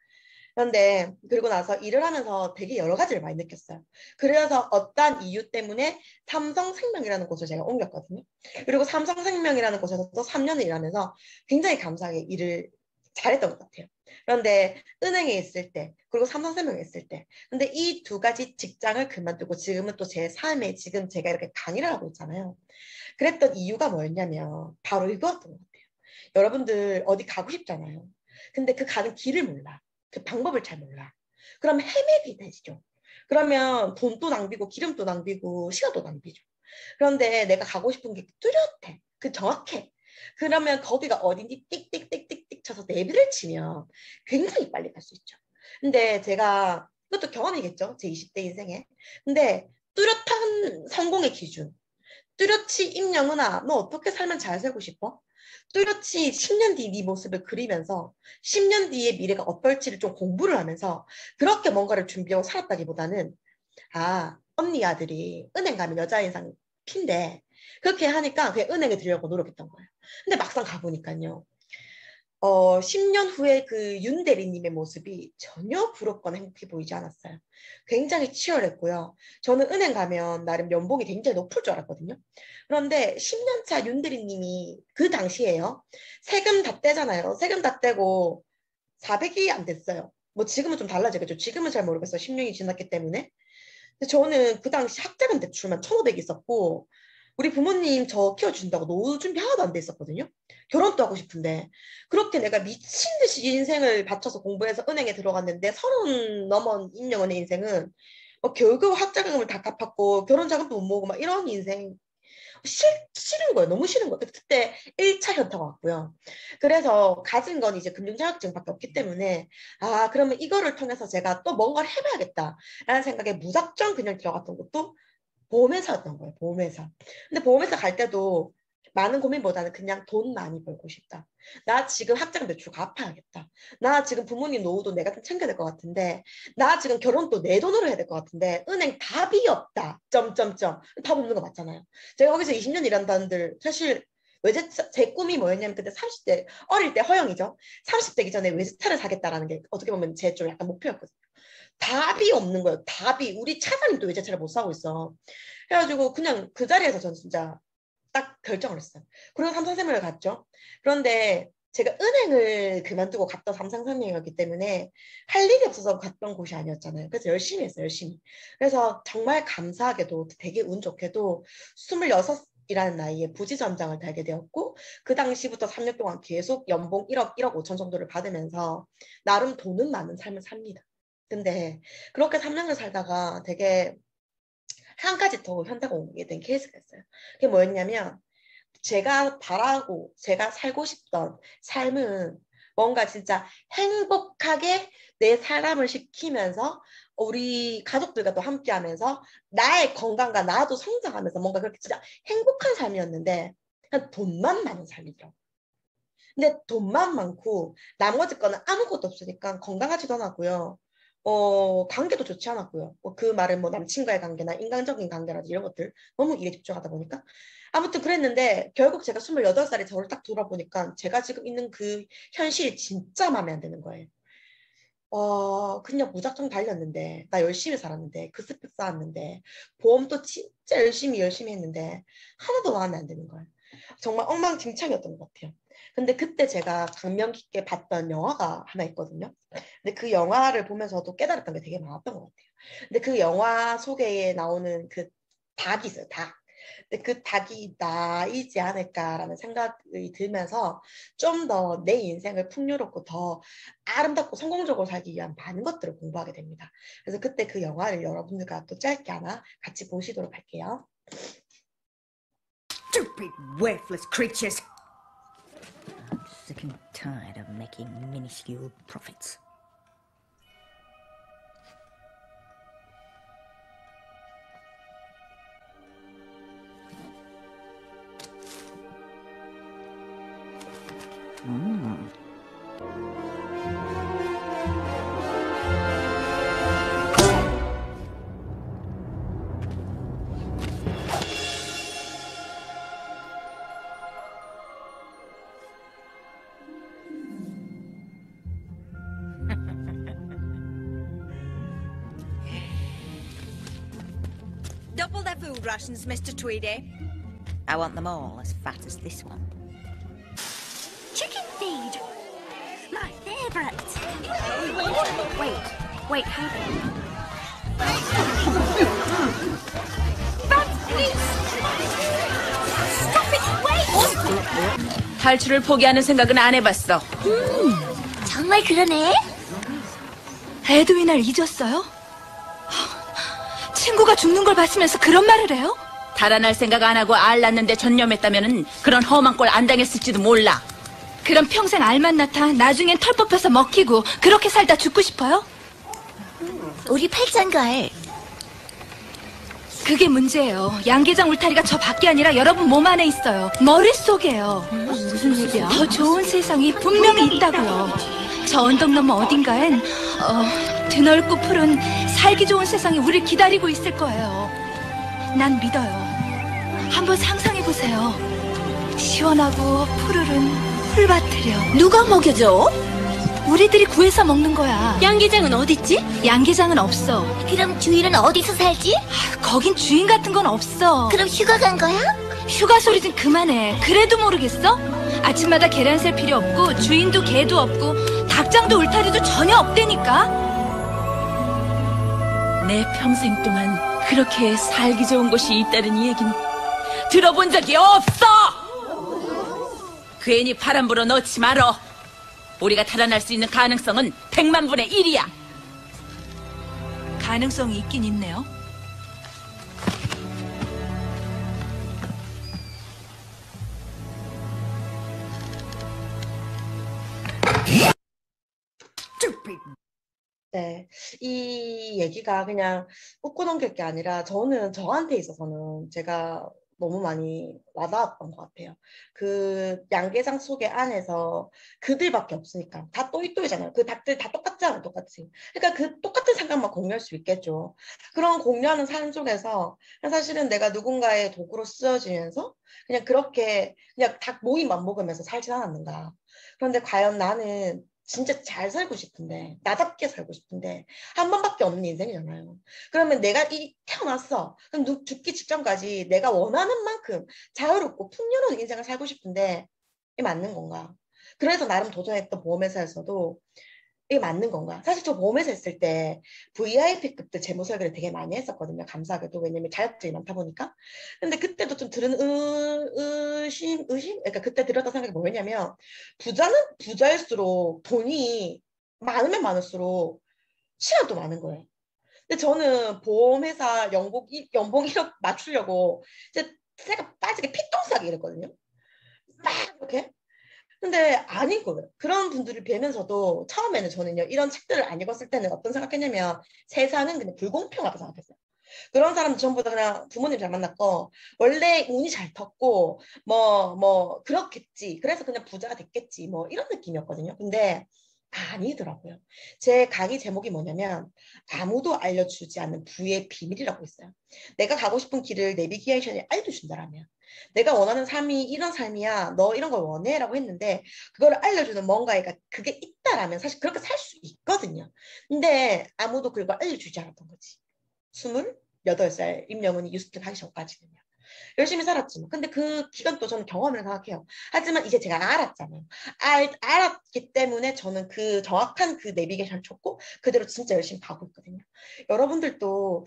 그런데 그리고 나서 일을 하면서 되게 여러 가지를 많이 느꼈어요. 그래서 어떤 이유 때문에 삼성생명이라는 곳을 제가 옮겼거든요. 그리고 삼성생명이라는 곳에서 또 3년을 일하면서 굉장히 감사하게 일을 잘했던 것 같아요. 그런데 은행에 있을 때 그리고 삼성생명에 있을 때 근데 이 두 가지 직장을 그만두고 지금은 또 제 삶에 지금 제가 이렇게 강의를 하고 있잖아요. 그랬던 이유가 뭐였냐면 바로 이거였던 것 같아요. 여러분들 어디 가고 싶잖아요. 근데 그 가는 길을 몰라. 그 방법을 잘 몰라. 그럼 헤매게 되죠. 그러면 돈도 낭비고 기름도 낭비고 시간도 낭비죠. 그런데 내가 가고 싶은 게 뚜렷해. 정확해. 그러면 거기가 어딘지 띡띡띡띡띡 쳐서 내비를 치면 굉장히 빨리 갈 수 있죠. 근데 제가 그것도 경험이겠죠. 제 20대 인생에. 근데 뚜렷한 성공의 기준. 뚜렷이 임영은아 너 어떻게 살면 잘 살고 싶어? 뚜렷이 10년 뒤 네 모습을 그리면서 10년 뒤의 미래가 어떨지를 좀 공부를 하면서 그렇게 뭔가를 준비하고 살았다기보다는 언니 아들이 은행 가면 여자 인상 핀데 그렇게 하니까 그냥 은행에 들려고 노력했던 거예요. 근데 막상 가보니까요. 10년 후에 그 윤 대리님의 모습이 전혀 부럽거나 행복해 보이지 않았어요. 굉장히 치열했고요. 저는 은행 가면 나름 연봉이 굉장히 높을 줄 알았거든요. 그런데 10년 차 윤 대리님이 그 당시에요. 세금 다 떼잖아요. 세금 다 떼고 400이 안 됐어요. 뭐 지금은 좀 달라지겠죠. 지금은 잘 모르겠어요. 10년이 지났기 때문에. 근데 저는 그 당시 학자금 대출만 1,500 있었고 우리 부모님 저 키워준다고 노후 준비 하나도 안 돼 있었거든요. 결혼도 하고 싶은데 그렇게 내가 미친 듯이 인생을 바쳐서 공부해서 은행에 들어갔는데 30 넘은 임영은의 인생은 겨우겨우 학자금을 다 갚았고 결혼 자금도 못 모으고 막 이런 인생 싫은 거예요. 너무 싫은 거예요. 그때 1차 현타가 왔고요. 그래서 가진 건 이제 금융자격증밖에 없기 때문에 그러면 이거를 통해서 제가 또 뭔가를 해봐야겠다라는 생각에 무작정 그냥 들어갔던 것도 보험회사였던 거예요. 보험회사. 근데 보험회사 갈 때도 많은 고민보다는 그냥 돈 많이 벌고 싶다. 나 지금 학자금 대출 갚아야겠다. 나 지금 부모님 노후도 내가 좀 챙겨야 될 것 같은데 나 지금 결혼도 내 돈으로 해야 될 것 같은데 은행 답이 없다. 점점점. 답 없는 거 맞잖아요. 제가 거기서 20년 일한다는들 사실 제 꿈이 뭐였냐면 그때 30대 어릴 때 허영이죠. 30대기 전에 외제차를 사겠다라는 게 어떻게 보면 제 좀 약간 목표였거든요. 답이 없는 거예요. 답이. 우리 차장님도 외제차를 못 사고 있어. 그래가지고 그냥 그 자리에서 전 진짜 딱 결정을 했어요. 그리고 삼성생명을 갔죠. 그런데 제가 은행을 그만두고 갔던 삼성생명이었기 때문에 할 일이 없어서 갔던 곳이 아니었잖아요. 그래서 열심히 했어요. 열심히. 그래서 정말 감사하게도 되게 운 좋게도 26이라는 나이에 부지점장을 달게 되었고 그 당시부터 3년 동안 계속 연봉 1억 5천 정도를 받으면서 나름 돈은 많은 삶을 삽니다. 근데 그렇게 3년을 살다가 되게 한 가지 더 현타가 오게 된 케이스가 있어요. 그게 뭐였냐면 제가 바라고 제가 살고 싶던 삶은 뭔가 진짜 행복하게 내 사람을 시키면서 우리 가족들과 또 함께하면서 나의 건강과 나도 성장하면서 뭔가 그렇게 진짜 행복한 삶이었는데 그냥 돈만 많은 삶이더라고요. 근데 돈만 많고 나머지 거는 아무것도 없으니까 건강하지도 않았고요. 관계도 좋지 않았고요. 그 말은 뭐 남친과의 관계나 인간적인 관계라든지 이런 것들 너무 일에 집중하다 보니까 아무튼 그랬는데 결국 제가 28살에 저를 딱 돌아보니까 제가 지금 있는 그 현실이 진짜 마음에 안 드는 거예요. 그냥 무작정 달렸는데 나 열심히 살았는데 그 스펙 쌓았는데 보험도 진짜 열심히 했는데 하나도 마음에 안 드는 거예요. 정말 엉망진창이었던 것 같아요. 근데 그때 제가 감명 깊게 봤던 영화가 하나 있거든요. 근데 그 영화를 보면서도 깨달았던 게 되게 많았던 것 같아요. 근데 그 영화 속에 나오는 그 닭이 있어요. 닭. 근데 그 닭이 나이지 않을까라는 생각이 들면서 좀 더 내 인생을 풍요롭고 더 아름답고 성공적으로 살기 위한 많은 것들을 공부하게 됩니다. 그래서 그때 그 영화를 여러분들과 또 짧게 하나 같이 보시도록 할게요. Stupid, worthless creatures. I'm sick and tired of making minuscule profits. Double their food rations, Mr. Tweedy. I want them all as fat as this one. Chicken feed! My favourite! Wait, hold on. That's beast! Stop it, wait! 탈출을 포기하는 생각은 안 해봤어. 정말 그러네? 에드윈을 잊었어요? 친구가 죽는 걸 봤으면서 그런 말을 해요? 달아날 생각 안 하고 알 낳는데 전념했다면 그런 험한 꼴 안 당했을지도 몰라. 그럼 평생 알만 낳다 나중엔 털 뽑혀서 먹히고 그렇게 살다 죽고 싶어요? 우리 팔짱갈. 그게 문제예요. 양계장 울타리가 저 밖에 아니라 여러분 몸 안에 있어요. 머릿속에요. 무슨 얘기야? 더 좋은 세상이 분명히 있다고요. 저 언덕 너머 어딘가엔 드넓고 푸른 살기 좋은 세상이 우릴 기다리고 있을 거예요. 난 믿어요. 한번 상상해보세요. 시원하고 푸르른 풀밭들이요. 누가 먹여줘? 우리들이 구해서 먹는 거야. 양계장은 어딨지? 양계장은 없어. 그럼 주인은 어디서 살지? 거긴 주인 같은 건 없어. 그럼 휴가 간 거야? 휴가 소리 좀 그만해. 그래도 모르겠어? 아침마다 계란 셀 필요 없고 주인도 개도 없고 다 닭장도 울타리도 전혀 없다니까. 내 평생 동안 그렇게 살기 좋은 곳이 있다는 얘기는 들어본 적이 없어! 괜히 바람 불어 넣지 말어. 우리가 달아날 수 있는 가능성은 100만 분의 1이야. 가능성이 있긴 있네요. 네, 이 얘기가 그냥 웃고 넘길 게 아니라 저는 저한테 있어서는 제가 너무 많이 와닿았던 것 같아요. 그 양계장 속의 안에서 그들밖에 없으니까 다 또이또이잖아요. 그 닭들 다 똑같잖아요, 똑같이. 그러니까 그 똑같은 생각만 공유할 수 있겠죠. 그런 공유하는 삶 속에서 사실은 내가 누군가의 도구로 쓰여지면서 그냥 그렇게 그냥 닭 모이만 먹으면서 살지 않았는가. 그런데 과연 나는 진짜 잘 살고 싶은데 나답게 살고 싶은데 한 번밖에 없는 인생이잖아요. 그러면 내가 태어났어. 그럼 죽기 직전까지 내가 원하는 만큼 자유롭고 풍요로운 인생을 살고 싶은데 이게 맞는 건가? 그래서 나름 도전했던 보험회사에서도 이게 맞는 건가? 사실 저 보험회사 있을 때 VIP급들 재무 설계를 되게 많이 했었거든요. 감사하게도. 왜냐면 자격증이 많다 보니까. 근데 그때도 좀 들은 의심? 그러니까 그때 들었던 생각이 뭐였냐면 부자는 부자일수록 돈이 많으면 많을수록 시간도 많은 거예요. 근데 저는 보험회사 연봉 1억 맞추려고 이제 제가 빠지게 피똥 싸기 이랬거든요. 막 이렇게. 근데 아닌 거예요. 그런 분들을 뵈면서도 처음에는 저는요, 이런 책들을 안 읽었을 때는 어떤 생각했냐면 세상은 그냥 불공평하다고 생각했어요. 그런 사람들 전부 다 그냥 부모님 잘 만났고 원래 운이 잘 텄고 뭐 그렇겠지. 그래서 그냥 부자가 됐겠지. 뭐 이런 느낌이었거든요. 근데 아니더라고요. 제 강의 제목이 뭐냐면 아무도 알려주지 않는 부의 비밀이라고 있어요. 내가 가고 싶은 길을 내비게이션이 알려준다라면 내가 원하는 삶이 이런 삶이야. 너 이런 걸 원해? 라고 했는데 그걸 알려주는 뭔가가 그게 있다라면 사실 그렇게 살 수 있거든요. 근데 아무도 그걸 알려주지 않았던 거지. 28살 임영은이 유스트 가기 전까지는요. 열심히 살았지만 근데 그 기간도 저는 경험이라고 생각해요. 하지만 이제 제가 알았잖아요. 알았기 때문에 저는 그 정확한 그 내비게이션을 쳤고 그대로 진짜 열심히 가고 있거든요. 여러분들도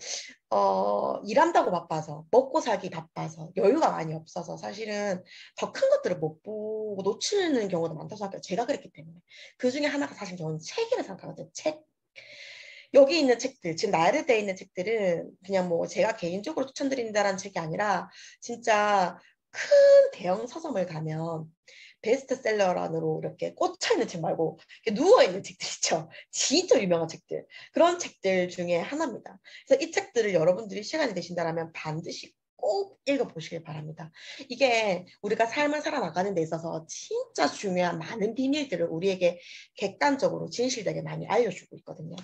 일한다고 바빠서 먹고 살기 바빠서 여유가 많이 없어서 사실은 더 큰 것들을 못 보고 놓치는 경우도 많다고 생각해요. 제가 그랬기 때문에. 그 중에 하나가 사실 저는 책이라 생각하거든요. 책. 여기 있는 책들, 지금 나열되어 있는 책들은 그냥 뭐 제가 개인적으로 추천드린다라는 책이 아니라 진짜 큰 대형 서점을 가면 베스트셀러란으로 이렇게 꽂혀있는 책 말고 누워있는 책들 있죠. 진짜 유명한 책들. 그런 책들 중에 하나입니다. 그래서 이 책들을 여러분들이 시간이 되신다면 반드시 꼭 읽어보시길 바랍니다. 이게 우리가 삶을 살아나가는 데 있어서 진짜 중요한 많은 비밀들을 우리에게 객관적으로 진실되게 많이 알려주고 있거든요.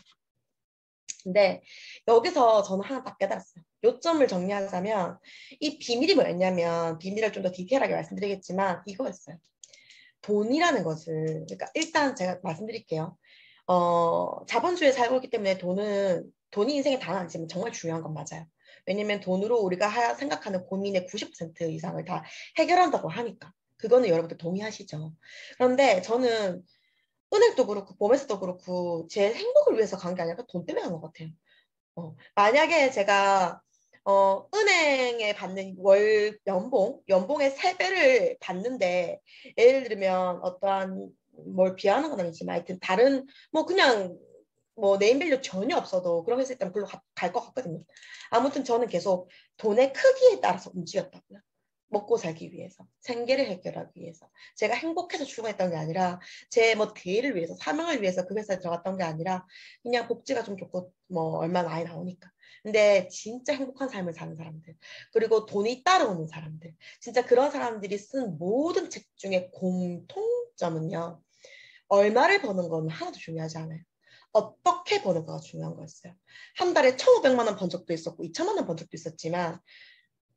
근데 여기서 저는 하나 딱 깨달았어요. 요점을 정리하자면 이 비밀이 뭐였냐면 비밀을 좀 더 디테일하게 말씀드리겠지만 이거였어요. 돈이라는 것을 그러니까 일단 제가 말씀드릴게요. 자본주의에 살고 있기 때문에 돈이 인생의 다는 아니지만 정말 중요한 건 맞아요. 왜냐면 돈으로 우리가 생각하는 고민의 90% 이상을 다 해결한다고 하니까. 그거는 여러분들 동의하시죠. 그런데 저는 은행도 그렇고 보험회사도 그렇고 제 행복을 위해서 간 게 아니라 돈 때문에 간 것 같아요. 만약에 제가 은행에 받는 월 연봉의 3배를 받는데 예를 들면 어떠한 뭘 비하하는 건 아니지만 하여튼 다른 뭐 그냥 뭐 네임밸류 전혀 없어도 그런 회사 있다면 글로 갈 것 같거든요. 아무튼 저는 계속 돈의 크기에 따라서 움직였다고요. 먹고 살기 위해서, 생계를 해결하기 위해서. 제가 행복해서 출근했던 게 아니라 제 뭐 대의를 위해서, 사명을 위해서 그 회사에 들어갔던 게 아니라 그냥 복지가 좀 좋고 뭐 얼마 많이 나오니까. 근데 진짜 행복한 삶을 사는 사람들, 그리고 돈이 따라오는 사람들, 진짜 그런 사람들이 쓴 모든 책 중에 공통점은요. 얼마를 버는 건 하나도 중요하지 않아요. 어떻게 버는가가 중요한 거였어요. 한 달에 1,500만 원 번 적도 있었고 2천만 원 번 적도 있었지만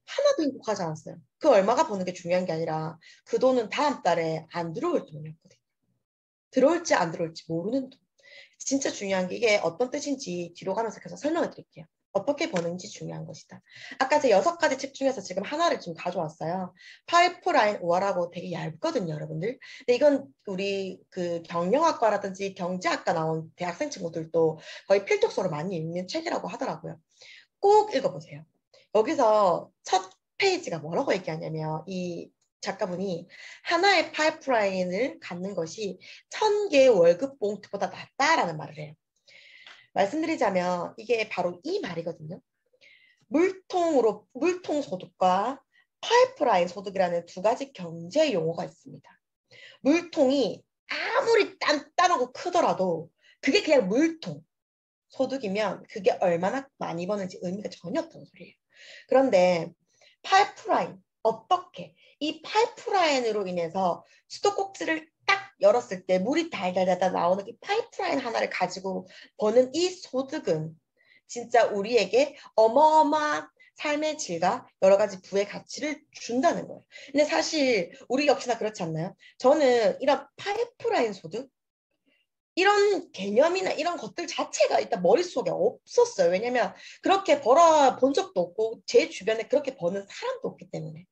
하나도 행복하지 않았어요. 그 얼마가 버는 게 중요한 게 아니라 그 돈은 다음 달에 안 들어올 돈이었거든요. 들어올지 안 들어올지 모르는 돈. 진짜 중요한 게 이게 어떤 뜻인지 뒤로 가면서 계속 설명을 드릴게요. 어떻게 버는지 중요한 것이다. 아까 제 6가지 책 중에서 지금 하나를 좀 가져왔어요. 파이프라인 5화라고 되게 얇거든요, 여러분들. 근데 이건 우리 그 경영학과라든지 경제학과 나온 대학생 친구들도 거의 필독서로 많이 읽는 책이라고 하더라고요. 꼭 읽어보세요. 여기서 첫 페이지가 뭐라고 얘기하냐면 이 작가분이 하나의 파이프라인을 갖는 것이 1000개의 월급 봉투보다 낫다라는 말을 해요. 말씀드리자면 이게 바로 이 말이거든요. 물통 소득과 파이프라인 소득이라는 두 가지 경제 용어가 있습니다. 물통이 아무리 단단하고 크더라도 그게 그냥 물통 소득이면 그게 얼마나 많이 버는지 의미가 전혀 없다는 소리예요. 그런데 파이프라인, 어떻게 이 파이프라인으로 인해서 수도꼭지를 딱 열었을 때 물이 달달달달 나오는 이 파이프라인 하나를 가지고 버는 이 소득은 진짜 우리에게 어마어마한 삶의 질과 여러 가지 부의 가치를 준다는 거예요. 근데 사실 우리 역시나 그렇지 않나요? 저는 이런 파이프라인 소득 이런 개념이나 이런 것들 자체가 일단 머릿속에 없었어요. 왜냐면 그렇게 벌어본 적도 없고 제 주변에 그렇게 버는 사람도 없기 때문에.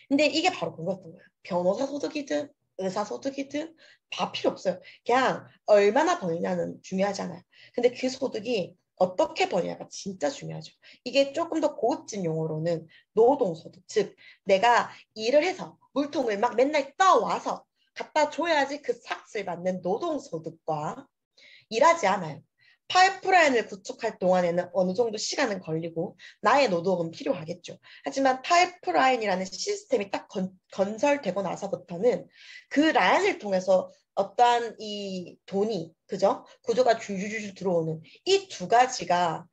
근데 이게 바로 그거였던 거예요. 변호사 소득이든 의사 소득이든 다 필요 없어요. 그냥 얼마나 버느냐는 중요하잖아요. 근데 그 소득이 어떻게 버냐가 진짜 중요하죠. 이게 조금 더 고급진 용어로는 노동소득, 즉 내가 일을 해서 물통을 막 맨날 떠와서 갖다 줘야지 그 삭스를 받는 노동소득과 일하지 않아요. 파이프라인을 구축할 동안에는 어느 정도 시간은 걸리고 나의 노동은 필요하겠죠. 하지만 파이프라인이라는 시스템이 딱 건설되고 나서부터는 그 라인을 통해서 어떠한 이 돈이 그죠? 구조가 줄줄줄 들어오는 이 두 가지가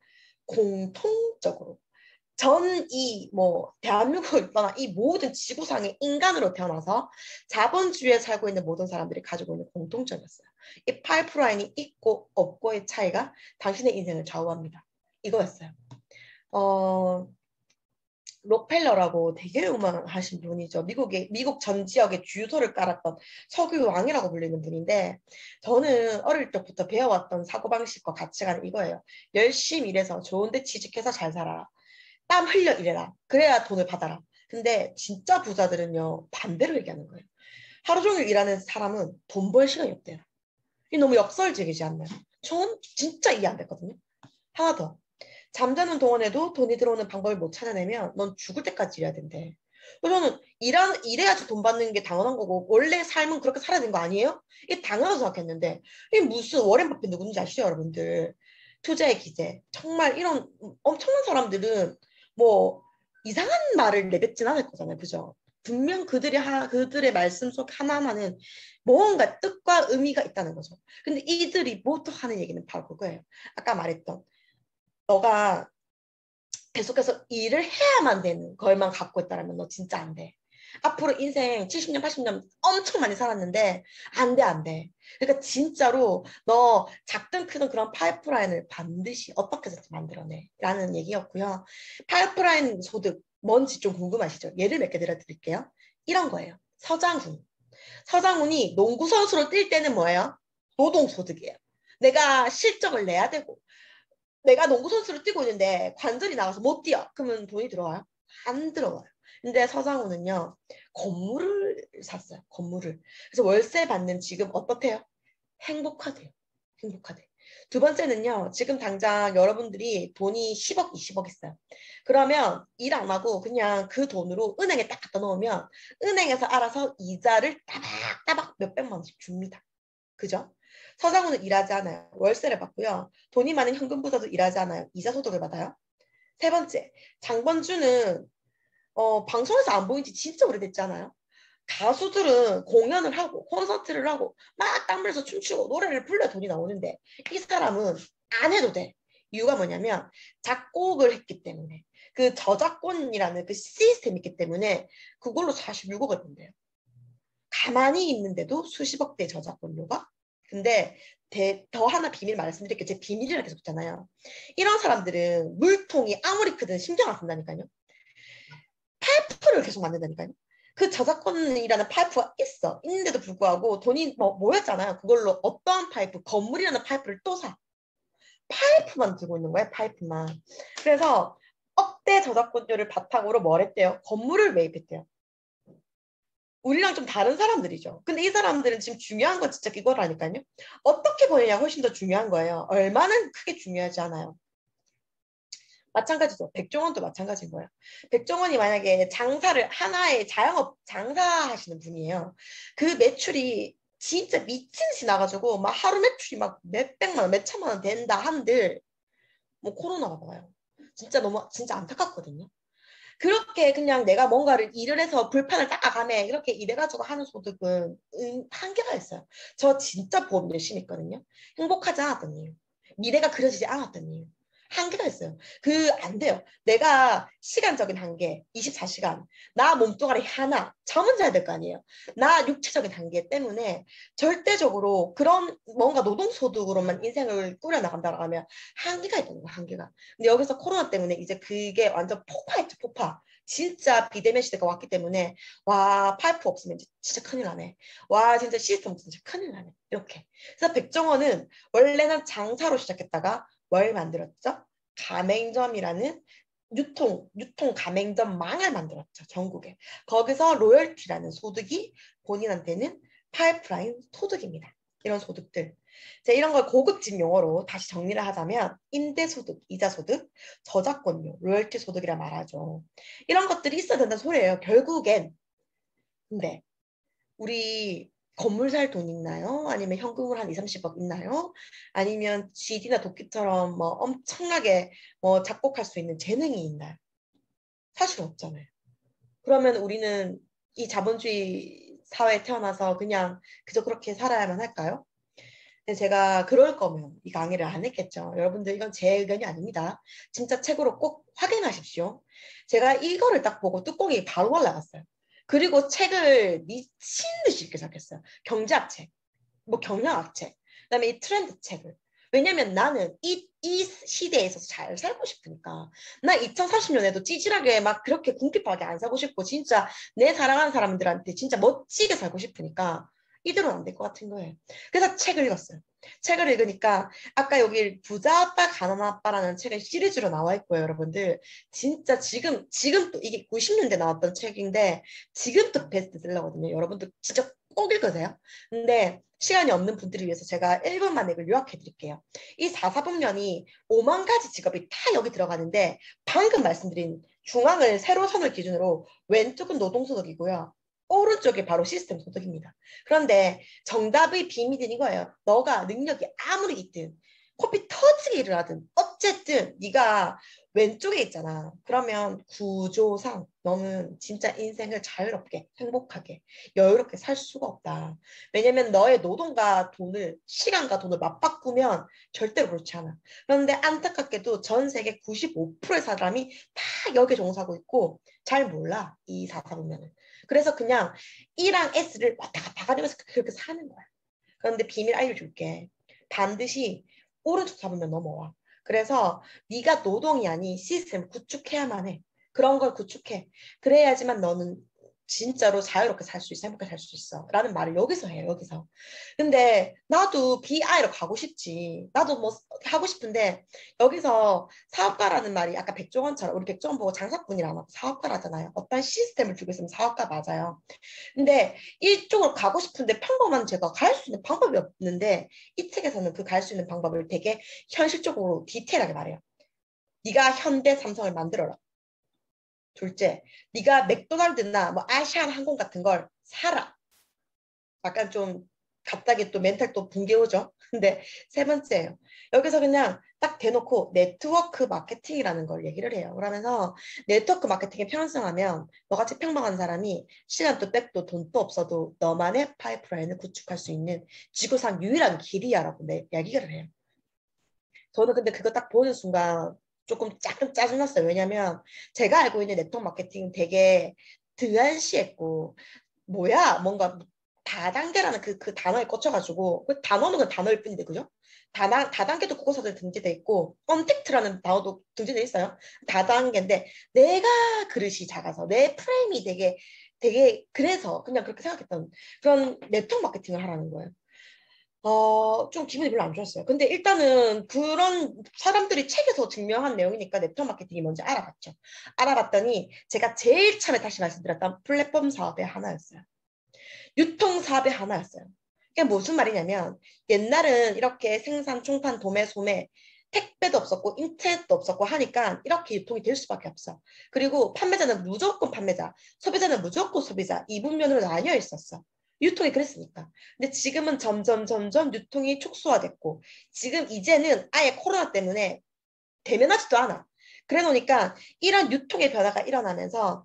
공통적으로 대한민국을 떠나 이 모든 지구상의 인간으로 태어나서 자본주의에 살고 있는 모든 사람들이 가지고 있는 공통점이었어요. 이 파이프라인이 있고 없고의 차이가 당신의 인생을 좌우합니다. 이거였어요. 록펠러라고 되게 유명하신 분이죠. 미국 전 지역에 주유소를 깔았던 석유 왕이라고 불리는 분인데 저는 어릴 때부터 배워왔던 사고방식과 가치관은 이거예요. 열심히 일해서 좋은데 취직해서 잘 살아라. 땀 흘려 일해라. 그래야 돈을 받아라. 근데 진짜 부자들은요. 반대로 얘기하는 거예요. 하루 종일 일하는 사람은 돈 벌 시간이 없대요. 이게 너무 역설적이지 않나요? 전 진짜 이해 안 됐거든요. 하나 더. 잠자는 동안에도 돈이 들어오는 방법을 못 찾아내면 넌 죽을 때까지 일해야 된대. 저는 일해야지 돈 받는 게 당연한 거고 원래 삶은 그렇게 살아야 되는 거 아니에요? 이게 당연하다고 생각했는데 이게 무슨 워렌 버핏 누군지 아시죠 여러분들? 투자의 기재. 정말 이런 엄청난 사람들은 뭐 이상한 말을 내뱉진 않을 거잖아요. 그죠? 분명 그들의 말씀 속 하나하나는 뭔가 뜻과 의미가 있다는 거죠. 근데 이들이 모두 하는 얘기는 바로 그거예요. 아까 말했던 너가 계속해서 일을 해야만 되는 걸만 갖고 있다면 너 진짜 안 돼. 앞으로 인생 70년, 80년 엄청 많이 살았는데 안 돼. 그러니까 진짜로 너 작든 크든 그런 파이프라인을 반드시 어떻게 해서 만들어내 라는 얘기였고요. 파이프라인 소득 뭔지 좀 궁금하시죠? 예를 몇 개 들어드릴게요. 이런 거예요. 서장훈이 농구 선수로 뛸 때는 뭐예요? 노동소득이에요. 내가 실적을 내야 되고 내가 농구 선수로 뛰고 있는데 관절이 나가서 못 뛰어. 그러면 돈이 들어와요? 안 들어와요. 근데 서장훈은요. 건물을 샀어요. 건물을. 그래서 월세 받는 지금 어떻대요? 행복하대요. 두 번째는요. 지금 당장 여러분들이 돈이 10억, 20억 있어요. 그러면 일 안 하고 그냥 그 돈으로 은행에 딱 갖다 놓으면 은행에서 알아서 이자를 따박따박 몇백만 원씩 줍니다. 그죠? 서장훈은 일하지 않아요. 월세를 받고요. 돈이 많은 현금부자도 일하지 않아요. 이자 소득을 받아요. 세 번째, 장범준은 방송에서 안 보인 지 진짜 오래됐잖아요. 가수들은 공연을 하고 콘서트를 하고 막 땀 흘려서 춤추고 노래를 불러 돈이 나오는데 이 사람은 안 해도 돼. 이유가 뭐냐면 작곡을 했기 때문에 그 저작권이라는 그 시스템이 있기 때문에 그걸로 46억을 번대요. 가만히 있는데도 수십억 대 저작권료가. 근데 더 하나 비밀 말씀드릴게요. 제 비밀이라 계속 했잖아요. 이런 사람들은 물통이 아무리 크든 신경 안 쓴다니까요. 파이프를 계속 만든다니까요. 그 저작권이라는 파이프가 있는데도 불구하고 돈이 모였잖아요. 그걸로 어떠한 파이프, 건물이라는 파이프를 또 사. 파이프만 들고 있는 거예요. 파이프만. 그래서 억대 저작권료를 바탕으로 뭘 했대요? 건물을 매입했대요. 우리랑 좀 다른 사람들이죠. 근데 이 사람들은 지금 중요한 건 진짜 이거라니까요. 어떻게 버느냐 훨씬 더 중요한 거예요. 얼마는 크게 중요하지 않아요. 마찬가지죠. 백종원도 마찬가지인 거예요. 백종원이 만약에 장사를 하나의 자영업 장사하시는 분이에요. 그 매출이 진짜 미친 듯이 나가지고 막 하루 매출이 막 몇백만 원, 몇천만 원 된다 한들 뭐 코로나가 와요. 진짜 너무 진짜 안타깝거든요. 그렇게 그냥 내가 뭔가를 일을 해서 불판을 닦아가며 이렇게 일해가지고 하는 소득은 한계가 있어요. 저 진짜 보험 열심히 했거든요. 행복하지 않았던 이유. 미래가 그려지지 않았던 이유. 한계가 있어요. 안 돼요. 내가 시간적인 한계, 24시간. 나 몸뚱아리 하나, 잠은 자야 될 거 아니에요. 나 육체적인 한계 때문에 절대적으로 그런 뭔가 노동소득으로만 인생을 꾸려나간다고 하면 한계가 있다는 거야, 한계가. 근데 여기서 코로나 때문에 이제 그게 완전 폭파했죠, 폭파. 진짜 비대면 시대가 왔기 때문에 와, 파이프 없으면 진짜 큰일 나네. 와, 진짜 시스템 없으면 진짜 큰일 나네. 이렇게. 그래서 백종원은 원래는 장사로 시작했다가 뭘 만들었죠? 가맹점이라는 유통 가맹점망을 만들었죠. 전국에. 거기서 로열티라는 소득이 본인한테는 파이프라인 소득입니다. 이런 소득들. 이런 걸 고급진 용어로 다시 정리를 하자면 임대소득, 이자소득, 저작권료, 로열티 소득이라 말하죠. 이런 것들이 있어야 된다는 소리예요. 결국엔. 근데 우리 건물 살 돈 있나요? 아니면 현금을 한 2, 30억 있나요? 아니면 GD나 도끼처럼 뭐 엄청나게 뭐 작곡할 수 있는 재능이 있나요? 사실 없잖아요. 그러면 우리는 이 자본주의 사회에 태어나서 그냥 그저 그렇게 살아야만 할까요? 근데 제가 그럴 거면 이 강의를 안 했겠죠. 여러분들 이건 제 의견이 아닙니다. 진짜 책으로 꼭 확인하십시오. 제가 이거를 딱 보고 뚜껑이 바로 올라갔어요. 그리고 책을 미친 듯이 읽기 시작했어요. 경제학 책, 뭐 경영학 책, 그다음에 이 트렌드 책을. 왜냐면 나는 이 시대에 있어서 잘 살고 싶으니까. 나 2030년에도 찌질하게 막 그렇게 궁핍하게 안 살고 싶고 진짜 내 사랑하는 사람들한테 진짜 멋지게 살고 싶으니까 이대로는 안 될 것 같은 거예요. 그래서 책을 읽었어요. 책을 읽으니까 아까 여기 부자 아빠 가난 아빠라는 책은 시리즈로 나와 있고요. 여러분들 진짜 지금 또 이게 90년대 나왔던 책인데 지금 또 베스트셀러거든요. 여러분들 진짜 꼭 읽으세요. 근데 시간이 없는 분들을 위해서 제가 1분 만에 이걸 요약해 드릴게요. 이 4사분면이 5만 가지 직업이 다 여기 들어가는데 방금 말씀드린 중앙을 세로선을 기준으로 왼쪽은 노동소득이고요. 오른쪽이 바로 시스템 소득입니다. 그런데 정답의 비밀은 이거예요. 너가 능력이 아무리 있든 코피 터지게 일을 하든 어쨌든 네가 왼쪽에 있잖아. 그러면 구조상 너는 진짜 인생을 자유롭게 행복하게 여유롭게 살 수가 없다. 왜냐면 너의 노동과 돈을 시간과 돈을 맞바꾸면 절대로 그렇지 않아. 그런데 안타깝게도 전 세계 95%의 사람이 다 여기에 종사하고 있고 잘 몰라. 이 4사분면은. 그래서 그냥 E랑 S를 왔다 갔다 가면서 그렇게 사는 거야. 그런데 비밀 알려줄게. 반드시 오른쪽 잡으면 넘어와. 그래서 네가 노동이 아닌 시스템을 구축해야만 해. 그런 걸 구축해. 그래야지만 너는 진짜로 자유롭게 살 수 있어. 행복하게 살 수 있어. 라는 말을 여기서 해요. 여기서. 근데 나도 BI로 가고 싶지. 나도 뭐 하고 싶은데 여기서 사업가라는 말이 아까 백종원처럼 우리 백종원 보고 장사꾼이라고 사업가라잖아요. 어떤 시스템을 주고 있으면 사업가 맞아요. 근데 이쪽으로 가고 싶은데 평범한 제가 갈 수 있는 방법이 없는데 이 책에서는 그 갈 수 있는 방법을 되게 현실적으로 디테일하게 말해요. 네가 현대 삼성을 만들어라. 둘째, 네가 맥도날드나 뭐 아시아나항공 같은 걸 사라. 약간 좀 갑자기 또 멘탈 또 붕괴 오죠. 근데 세 번째예요. 여기서 그냥 딱 대놓고 네트워크 마케팅이라는 걸 얘기를 해요. 그러면서 네트워크 마케팅에 편성하면 너같이 평범한 사람이 시간도 백도 돈도 없어도 너만의 파이프라인을 구축할 수 있는 지구상 유일한 길이야라고 얘기를 해요. 저는 근데 그거 딱 보는 순간 조금 약간 짜증났어요. 왜냐면 제가 알고 있는 네트워크 마케팅은 되게 드한시했고 뭐야 뭔가 다단계라는 그 단어에 꽂혀가지고 그 단어는 그 단어일 뿐인데 그죠? 다단계도 국어사전에 등재돼 있고 언택트라는 단어도 등재돼 있어요. 다단계인데 내가 그릇이 작아서 내 프레임이 되게 그래서 그냥 그렇게 생각했던 그런 네트워크 마케팅을 하라는 거예요. 좀 기분이 별로 안 좋았어요. 근데 일단은 그런 사람들이 책에서 증명한 내용이니까 네트워크 마케팅이 뭔지 알아봤죠. 알아봤더니 제가 제일 처음에 다시 말씀드렸던 플랫폼 사업의 하나였어요. 유통 사업의 하나였어요. 이게 무슨 말이냐면 옛날은 이렇게 생산, 총판, 도매, 소매 택배도 없었고 인터넷도 없었고 하니까 이렇게 유통이 될 수밖에 없어. 그리고 판매자는 무조건 판매자, 소비자는 무조건 소비자, 이분면으로 나뉘어 있었어. 유통이 그랬으니까. 근데 지금은 점점 유통이 촉수화됐고 지금 이제는 아예 코로나 때문에 대면하지도 않아. 그래 놓으니까 이런 유통의 변화가 일어나면서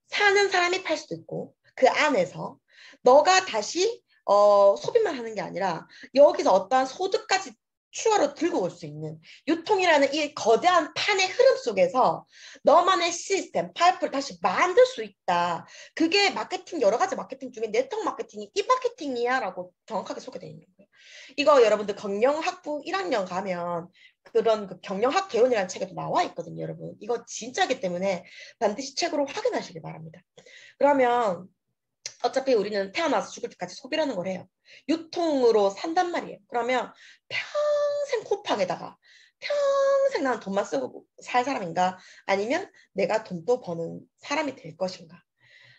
사는 사람이 팔 수도 있고 그 안에서 너가 다시 소비만 하는 게 아니라 여기서 어떠한 소득까지 추가로 들고 올 수 있는 유통이라는 이 거대한 판의 흐름 속에서 너만의 시스템, 파이프를 다시 만들 수 있다. 그게 마케팅, 여러 가지 마케팅 중에 네트워크 마케팅이 이 마케팅이야 라고 정확하게 소개되어 있는 거예요. 이거 여러분들 경영학부 1학년 가면 그런 그 경영학 개론이라는 책에도 나와 있거든요, 여러분. 이거 진짜기 때문에 반드시 책으로 확인하시기 바랍니다. 그러면 어차피 우리는 태어나서 죽을 때까지 소비라는 걸 해요. 유통으로 산단 말이에요. 그러면 평생 쿠팡에다가 평생 나는 돈만 쓰고 살 사람인가? 아니면 내가 돈도 버는 사람이 될 것인가?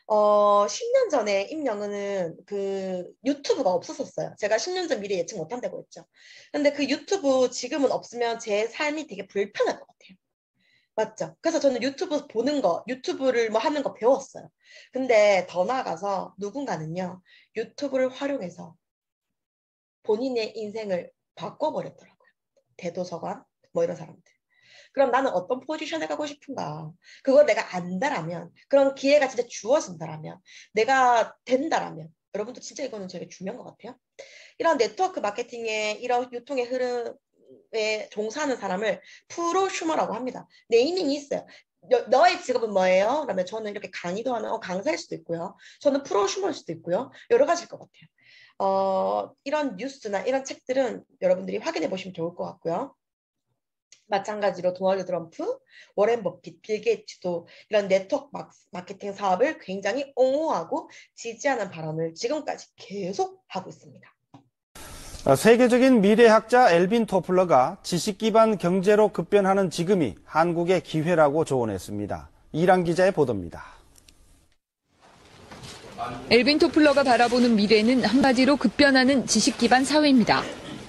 10년 전에 임영은은 그 유튜브가 없었었어요. 제가 10년 전 미래 예측 못한다고 했죠. 근데 그 유튜브 지금은 없으면 제 삶이 되게 불편할 것 같아요. 맞죠? 그래서 저는 유튜브 보는 거, 유튜브를 뭐 하는 거 배웠어요. 근데 더 나아가서 누군가는요, 유튜브를 활용해서 본인의 인생을 바꿔버렸더라고요. 대도서관, 뭐 이런 사람들. 그럼 나는 어떤 포지션에 가고 싶은가? 그걸 내가 안다라면, 그런 기회가 진짜 주어진다라면, 내가 된다라면, 여러분도 진짜 이거는 되게 중요한 것 같아요. 이런 네트워크 마케팅의 이런 유통의 흐름에 종사하는 사람을 프로슈머라고 합니다. 네이밍이 있어요. 너의 직업은 뭐예요? 그러면 저는 이렇게 강의도 하는 강사일 수도 있고요. 저는 프로슈머일 수도 있고요. 여러 가지일 것 같아요. 이런 뉴스나 이런 책들은 여러분들이 확인해 보시면 좋을 것 같고요. 마찬가지로 도널드 트럼프, 워렌 버핏, 빌 게이츠도 이런 네트워크 마케팅 사업을 굉장히 옹호하고 지지하는 발언을 지금까지 계속 하고 있습니다. 세계적인 미래학자 엘빈 토플러가 지식 기반 경제로 급변하는 지금이 한국의 기회라고 조언했습니다. 이란 기자의 보도입니다. 엘빈 토플러가 바라보는 미래는 한마디로 급변하는 지식 기반 사회입니다.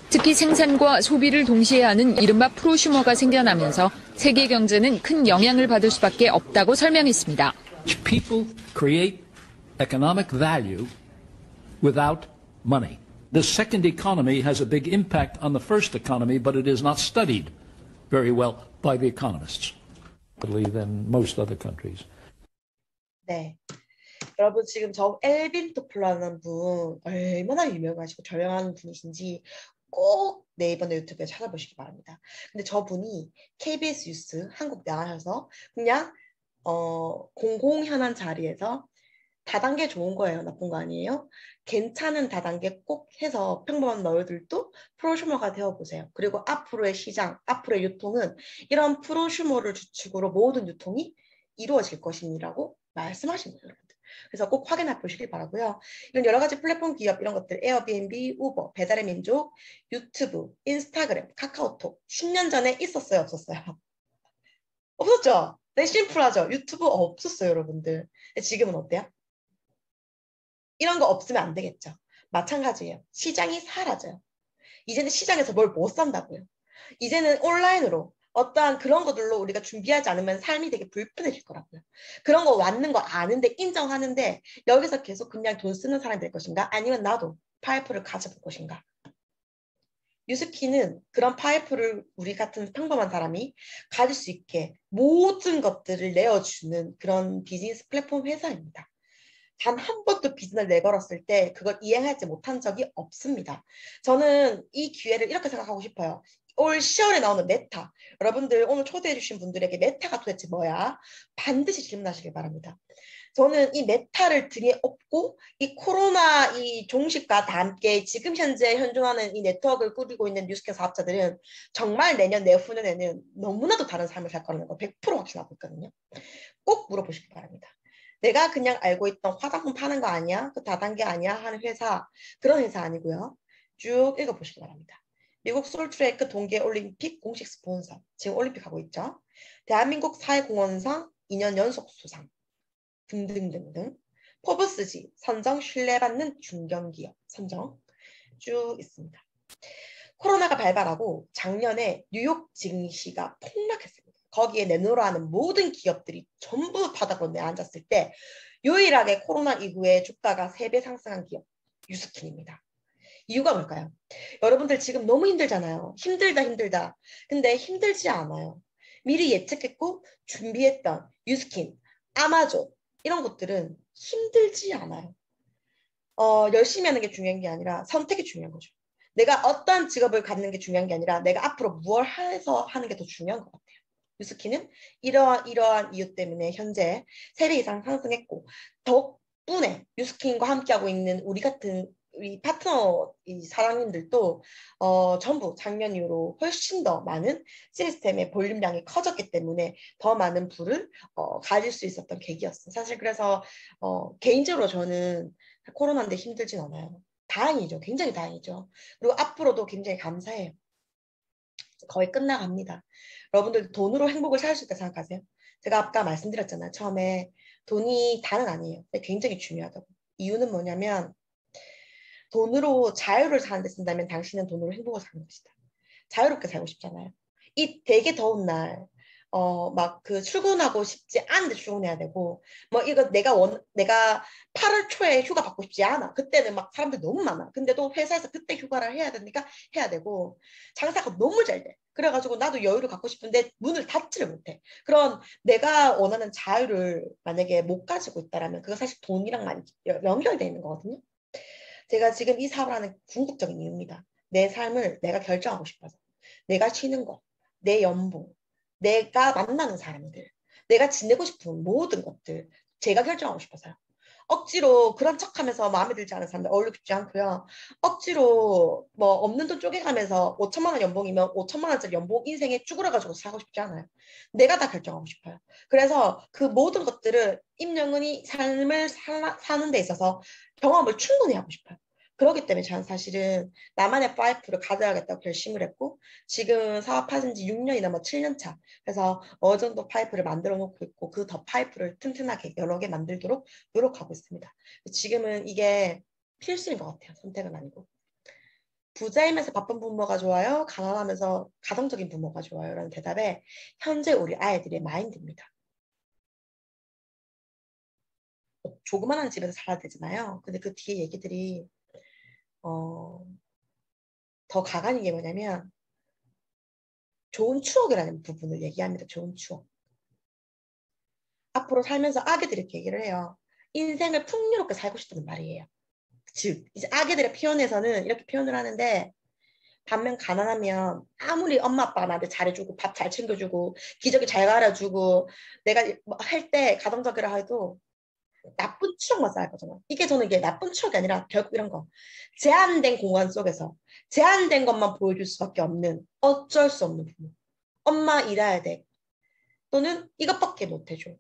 특히 생산과 소비를 동시에 하는 이른바 프로슈머가 생겨나면서 세계 경제는 큰 영향을 받을 수밖에 없다고 설명했습니다. People create economic value without money. The second economy has a big impact on the first economy, but it is not studied very well by the economists. I believe in most other countries. 네. 여러분 지금 저 엘빈 토플러라는 분 얼마나 유명하시고 저명한 분이신지 꼭 네이버나 유튜브에 찾아보시기 바랍니다. 근데 저분이 KBS 뉴스 한국 나가셔서 그냥 공공현안 자리에서 다단계 좋은 거예요. 나쁜 거 아니에요. 괜찮은 다단계 꼭 해서 평범한 너희들도 프로슈머가 되어보세요. 그리고 앞으로의 시장, 앞으로의 유통은 이런 프로슈머를 주축으로 모든 유통이 이루어질 것이라고 말씀하신 거예요. 여러분들. 그래서 꼭 확인해 보시길 바라고요. 이런 여러 가지 플랫폼 기업 이런 것들 에어비앤비, 우버, 배달의 민족, 유튜브, 인스타그램, 카카오톡 10년 전에 있었어요? 없었어요? 없었죠? 네, 심플하죠? 유튜브 없었어요, 여러분들. 지금은 어때요? 이런 거 없으면 안 되겠죠. 마찬가지예요. 시장이 사라져요. 이제는 시장에서 뭘 못 산다고요. 이제는 온라인으로 어떠한 그런 것들로 우리가 준비하지 않으면 삶이 되게 불편해질 거라고요. 그런 거 왔는 거 아는데 인정하는데 여기서 계속 그냥 돈 쓰는 사람이 될 것인가? 아니면 나도 파이프를 가져볼 것인가? 뉴스키는 그런 파이프를 우리 같은 평범한 사람이 가질 수 있게 모든 것들을 내어주는 그런 비즈니스 플랫폼 회사입니다. 단 한 번도 비즈니스를 내걸었을 때 그걸 이행하지 못한 적이 없습니다. 저는 이 기회를 이렇게 생각하고 싶어요. 올 10월에 나오는 메타. 여러분들 오늘 초대해 주신 분들에게 메타가 도대체 뭐야? 반드시 질문하시길 바랍니다. 저는 이 메타를 등에 업고 이 코로나 이 종식과 다 함께 지금 현재 현존하는 이 네트워크를 꾸리고 있는 뉴스케 사업자들은 정말 내년 내후년에는 너무나도 다른 삶을 살 거라는 거 100% 확신하고 있거든요. 꼭 물어보시길 바랍니다. 내가 그냥 알고 있던 화장품 파는 거 아니야? 그 다단계 아니야? 하는 회사, 그런 회사 아니고요. 쭉 읽어보시기 바랍니다. 미국 솔트레이크 동계올림픽 공식 스폰서, 지금 올림픽 하고 있죠. 대한민국 사회공헌상 2년 연속 수상 등등등등. 포브스지 선정 신뢰받는 중견기업 선정 쭉 있습니다. 코로나가 발발하고 작년에 뉴욕 증시가 폭락했습니다. 거기에 내놓으라 하는 모든 기업들이 전부 바닥으로 내앉았을 때 유일하게 코로나 이후에 주가가 3배 상승한 기업 유스킨입니다. 이유가 뭘까요? 여러분들 지금 너무 힘들잖아요. 힘들다. 근데 힘들지 않아요. 미리 예측했고 준비했던 유스킨, 아마존 이런 것들은 힘들지 않아요. 열심히 하는 게 중요한 게 아니라 선택이 중요한 거죠. 내가 어떤 직업을 갖는 게 중요한 게 아니라 내가 앞으로 무엇을 해서 하는 게 더 중요한 것 같아요. 유스킨은 이러한 이유 때문에 현재 3배 이상 상승했고 덕분에 유스킨과 함께하고 있는 우리 같은 우리 파트너 사장님들도 전부 작년 이후로 훨씬 더 많은 시스템의 볼륨량이 커졌기 때문에 더 많은 부를 가질 수 있었던 계기였어요. 사실 그래서 개인적으로 저는 코로나인데 힘들진 않아요. 다행이죠. 굉장히 다행이죠. 그리고 앞으로도 굉장히 감사해요. 거의 끝나갑니다. 여러분들 돈으로 행복을 살 수 있다 생각하세요? 제가 아까 말씀드렸잖아요. 처음에 돈이 다는 아니에요. 근데 굉장히 중요하다고. 이유는 뭐냐면 돈으로 자유를 사는 데 쓴다면 당신은 돈으로 행복을 사는 것이다. 자유롭게 살고 싶잖아요. 이 되게 더운 날 막 그 출근하고 싶지 않은데 출근해야 되고 뭐 이거 내가 8월 초에 휴가 받고 싶지 않아. 그때는 막 사람들 너무 많아. 근데도 회사에서 그때 휴가를 해야 되니까 해야 되고 장사가 너무 잘 돼. 그래가지고 나도 여유를 갖고 싶은데 문을 닫지를 못해. 그런 내가 원하는 자유를 만약에 못 가지고 있다라면 그거 사실 돈이랑 많이 연결되어 있는 거거든요. 제가 지금 이 사업을 하는 궁극적인 이유입니다. 내 삶을 내가 결정하고 싶어서. 내가 쉬는 거, 내 연봉, 내가 만나는 사람들, 내가 지내고 싶은 모든 것들 제가 결정하고 싶어서요. 억지로 그런 척하면서 마음에 들지 않은 사람들 어울리고 싶지 않고요. 억지로 뭐 없는 돈 쪼개가면서 5천만 원 연봉이면 5천만 원짜리 연봉 인생에 쭈그려가지고 살고 싶지 않아요. 내가 다 결정하고 싶어요. 그래서 그 모든 것들을 임영은이 삶을 사는 데 있어서 경험을 충분히 하고 싶어요. 그렇기 때문에 저는 사실은 나만의 파이프를 가져야겠다고 결심을 했고 지금 사업하신 지 6년이나 뭐 7년 차. 그래서 어느 정도 파이프를 만들어 놓고 있고 그 더 파이프를 튼튼하게 여러 개 만들도록 노력하고 있습니다. 지금은 이게 필수인 것 같아요. 선택은 아니고. 부자이면서 바쁜 부모가 좋아요? 가난하면서 가정적인 부모가 좋아요? 라는 대답에 현재 우리 아이들의 마인드입니다. 조그만한 집에서 살아야 되잖아요. 근데 그 뒤에 얘기들이 더 가관인 게 뭐냐면 좋은 추억이라는 부분을 얘기합니다. 좋은 추억. 앞으로 살면서 아기들이 이렇게 얘기를 해요. 인생을 풍요롭게 살고 싶다는 말이에요. 즉 이제 아기들의 표현에서는 이렇게 표현을 하는데 반면 가난하면 아무리 엄마 아빠가 나한테 잘해주고 밥 잘 챙겨주고 기저귀 잘 갈아주고 내가 할 때 가정적이라 해도 나쁜 추억만 쌓일 거잖아. 이게 저는 이게 나쁜 추억이 아니라 결국 이런 거. 제한된 공간 속에서 제한된 것만 보여줄 수밖에 없는 어쩔 수 없는 부모. 엄마 일해야 돼. 또는 이것밖에 못 해줘.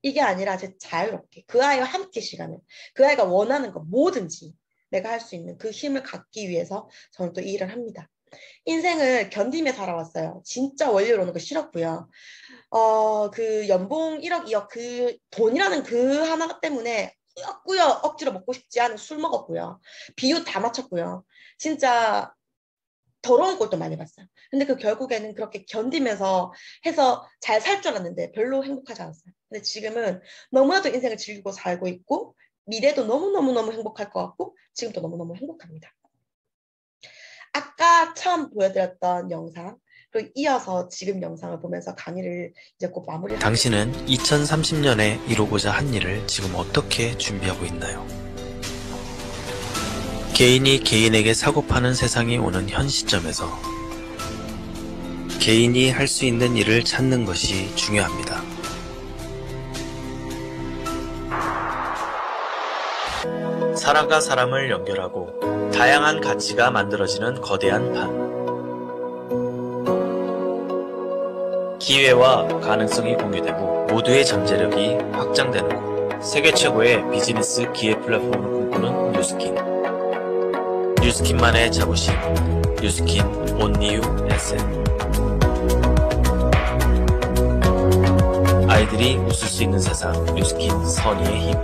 이게 아니라 제 자유롭게 그 아이와 함께 시간을 그 아이가 원하는 거 뭐든지 내가 할 수 있는 그 힘을 갖기 위해서 저는 또 이 일을 합니다. 인생을 견디며 살아왔어요. 진짜 원리로 오는 거 싫었고요. 그 연봉 1억, 2억 그 돈이라는 그 하나 때문에 꾸역꾸역 억지로 먹고 싶지 않은 술 먹었고요. 비유 다 맞췄고요. 진짜 더러운 꼴도 많이 봤어요. 근데 그 결국에는 그렇게 견디면서 해서 잘 살 줄 알았는데 별로 행복하지 않았어요. 근데 지금은 너무나도 인생을 즐기고 살고 있고 미래도 너무너무너무 행복할 것 같고 지금도 너무너무 행복합니다. 아까 처음 보여드렸던 영상 그리고 이어서 지금 영상을 보면서 강의를 이제 곧 마무리합니다. 당신은 2030년에 이루고자 한 일을 지금 어떻게 준비하고 있나요? 개인이 개인에게 사고 파는 세상이 오는 현 시점에서 개인이 할 수 있는 일을 찾는 것이 중요합니다. 사람과 사람을 연결하고 다양한 가치가 만들어지는 거대한 판. 기회와 가능성이 공유되고 모두의 잠재력이 확장되는 곳. 세계 최고의 비즈니스 기회 플랫폼을 꿈꾸는 뉴스킨. 뉴스킨만의 자부심, 뉴스킨 온리유 에센. 아이들이 웃을 수 있는 세상, 뉴스킨 선의의 힘.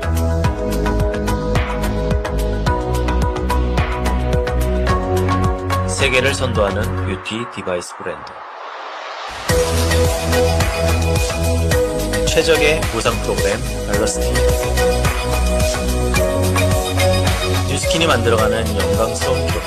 세계를 선도하는 뷰티 디바이스 브랜드. 최적의 보상 프로그램 밸러스틴. 뉴스킨이 만들어가는 영광스러운 기록.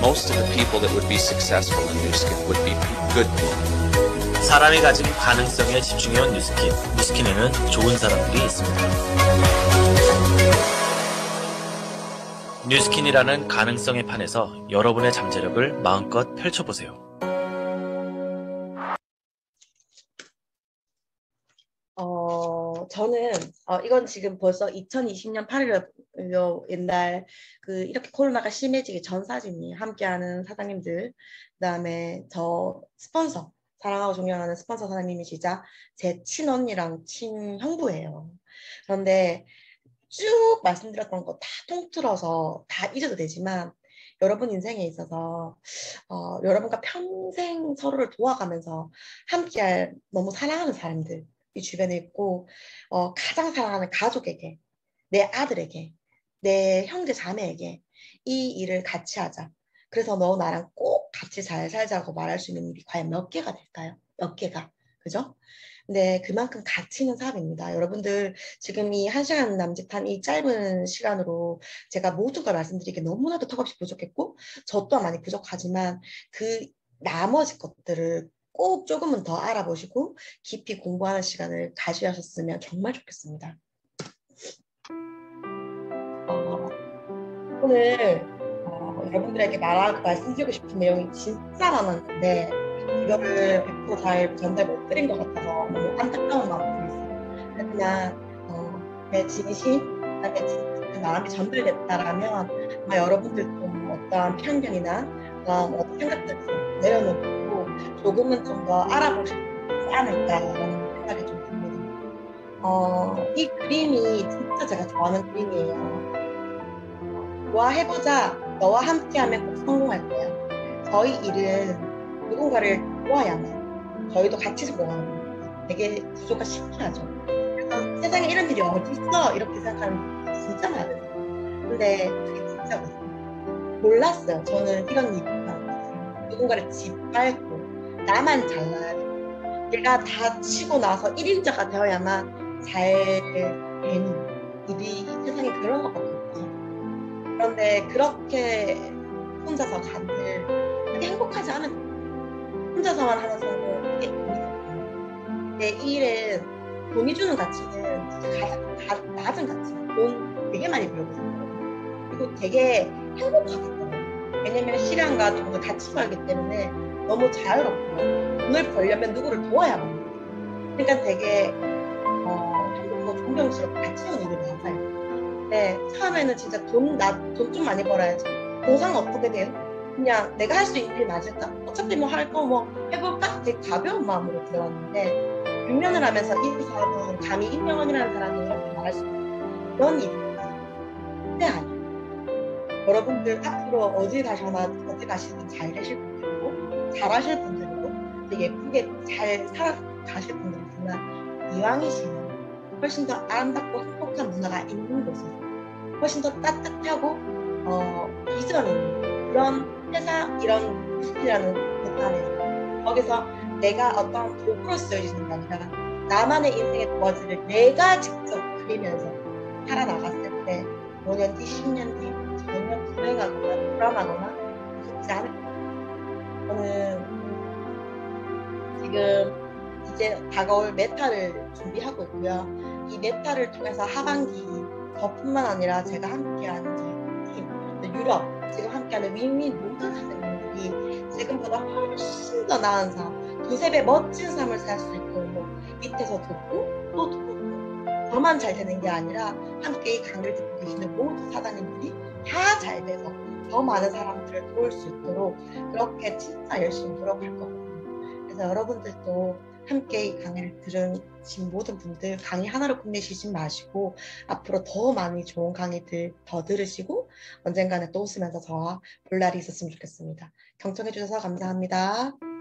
Most of the people that would be successful in Newskin would be good people. 사람이 가진 가능성에 집중해온 뉴스킨. 뉴스킨에는 좋은 사람들이 있습니다. 뉴스킨이라는 가능성의 판에서 여러분의 잠재력을 마음껏 펼쳐보세요. 저는 이건 지금 벌써 2020년 8월 옛날 이렇게 코로나가 심해지기 전 사진이 함께하는 사장님들, 그다음에 저 스폰서, 사랑하고 존경하는 스폰서 사장님이시자 제 친언니랑 친형부예요. 그런데 쭉 말씀드렸던 거 다 통틀어서 다 잊어도 되지만 여러분 인생에 있어서 여러분과 평생 서로를 도와가면서 함께할 너무 사랑하는 사람들 이 주변에 있고 가장 사랑하는 가족에게, 내 아들에게, 내 형제 자매에게 이 일을 같이 하자. 그래서 너 나랑 꼭 같이 잘 살자고 말할 수 있는 일이 과연 몇 개가 될까요? 몇 개가. 그죠? 근데 그만큼 가치 있는 사업입니다. 여러분들 지금 이 1시간 남짓한 이 짧은 시간으로 제가 모든 걸 말씀드리기 너무나도 턱없이 부족했고 저 또한 많이 부족하지만 그 나머지 것들을 꼭 조금은 더 알아보시고 깊이 공부하는 시간을 가지셨으면 정말 좋겠습니다. 오늘 여러분들에게 말씀드리고 싶은 내용이 진짜 많았는데 이거를 100% 잘 전달 못 드린 것 같아서 너무 안타까운 마음이 들었어요. 그냥 내 진심, 내 진짜 마음이 전달됐다라면 아마 여러분들도 어떠한 편견이나 어떤 생각들을 내려놓고 조금은 좀 더 알아보시지 않을까라는 생각이 좀 듭니다. 이 그림이 진짜 제가 좋아하는 그림이에요. 좋아해보자. 너와 함께하면 꼭 성공할 거야. 저희 일은 누군가를 도와야만 저희도 같이 성공하는 겁니다. 되게 구조가 신기하죠. 그래서 세상에 이런 일이 어디 있어? 이렇게 생각하는 분이 진짜 많아요. 근데 그게 진짜거든요. 몰랐어요. 저는 이런 일이 누군가를 짓밟고 나만 잘나야 돼. 내가 다 치고 나서 1인자가 되어야만 잘 되는 일이 세상에 그런 것 같거든요. 그런데 그렇게 혼자서 간들 그게 행복하지 않은 혼자서만 하는 성공 그게 돈이거든요. 내 일은 돈이 주는 가치는 가장 낮은 가치. 돈 되게 많이 벌거든요. 그리고 되게 행복하거든요. 왜냐면 시간과 돈을 같이 벌기 때문에 너무 자유롭고 돈을 벌려면 누구를 도와야만 해요. 그러니까 되게 행복하고 존경스럽고 가치 있는 일이 많아요. 근데 처음에는 진짜 돈 좀 많이 벌어야지. 보상 어떻게 돼요? 그냥 내가 할 수 있는 일이 맞을까? 어차피 뭐 할 거 뭐 해볼까? 되게 가벼운 마음으로 들어왔는데 6년을 하면서 이 사람은 감히 임영원이라는 사람이 이렇게 말할 수 있는 그런 일이 있어요. 근데 아니에요. 여러분들 앞으로 어디 가시든 잘 되실 분들이고 잘하실 분들이고 되게 예쁘게 잘 살아가실 분들이지만 이왕이시면 훨씬 더 아름답고 행복한 문화가 있는 곳에서 훨씬 더 따뜻하고 비전 있는 그런 회사 이런 뉴스킨이라는 곳 안에서 거기서 내가 어떤 도구로 쓰여지는 게 아니라 나만의 인생의 도화지를 내가 직접 그리면서 살아나갔을 때 5년 뒤, 10년 뒤 전혀 불행하거나 불안하거나 좋지 않을 거예요. 저는 지금 이제 다가올 메타를 준비하고 있고요. 이 메타를 통해서 하반기 저뿐만 아니라 제가 함께하는 저희 팀, 유럽, 지금 함께하는 윈윈 모든 선생님들이 지금보다 훨씬 더 나은 삶, 두세 배 멋진 삶을 살 수 있도록 밑에서 돕고 또 돕고 저만 잘 되는 게 아니라 함께 이 강의를 듣고 계시는 모든 사장님들이 다 잘 돼서 더 많은 사람들을 도울 수 있도록 그렇게 진짜 열심히 노력할 거거든요. 그래서 여러분들도 함께 이 강의를 들으신 모든 분들 강의 하나로 끝내시지 마시고 앞으로 더 많이 좋은 강의들 더 들으시고 언젠가는 또 웃으면서 저와 볼 날이 있었으면 좋겠습니다. 경청해 주셔서 감사합니다.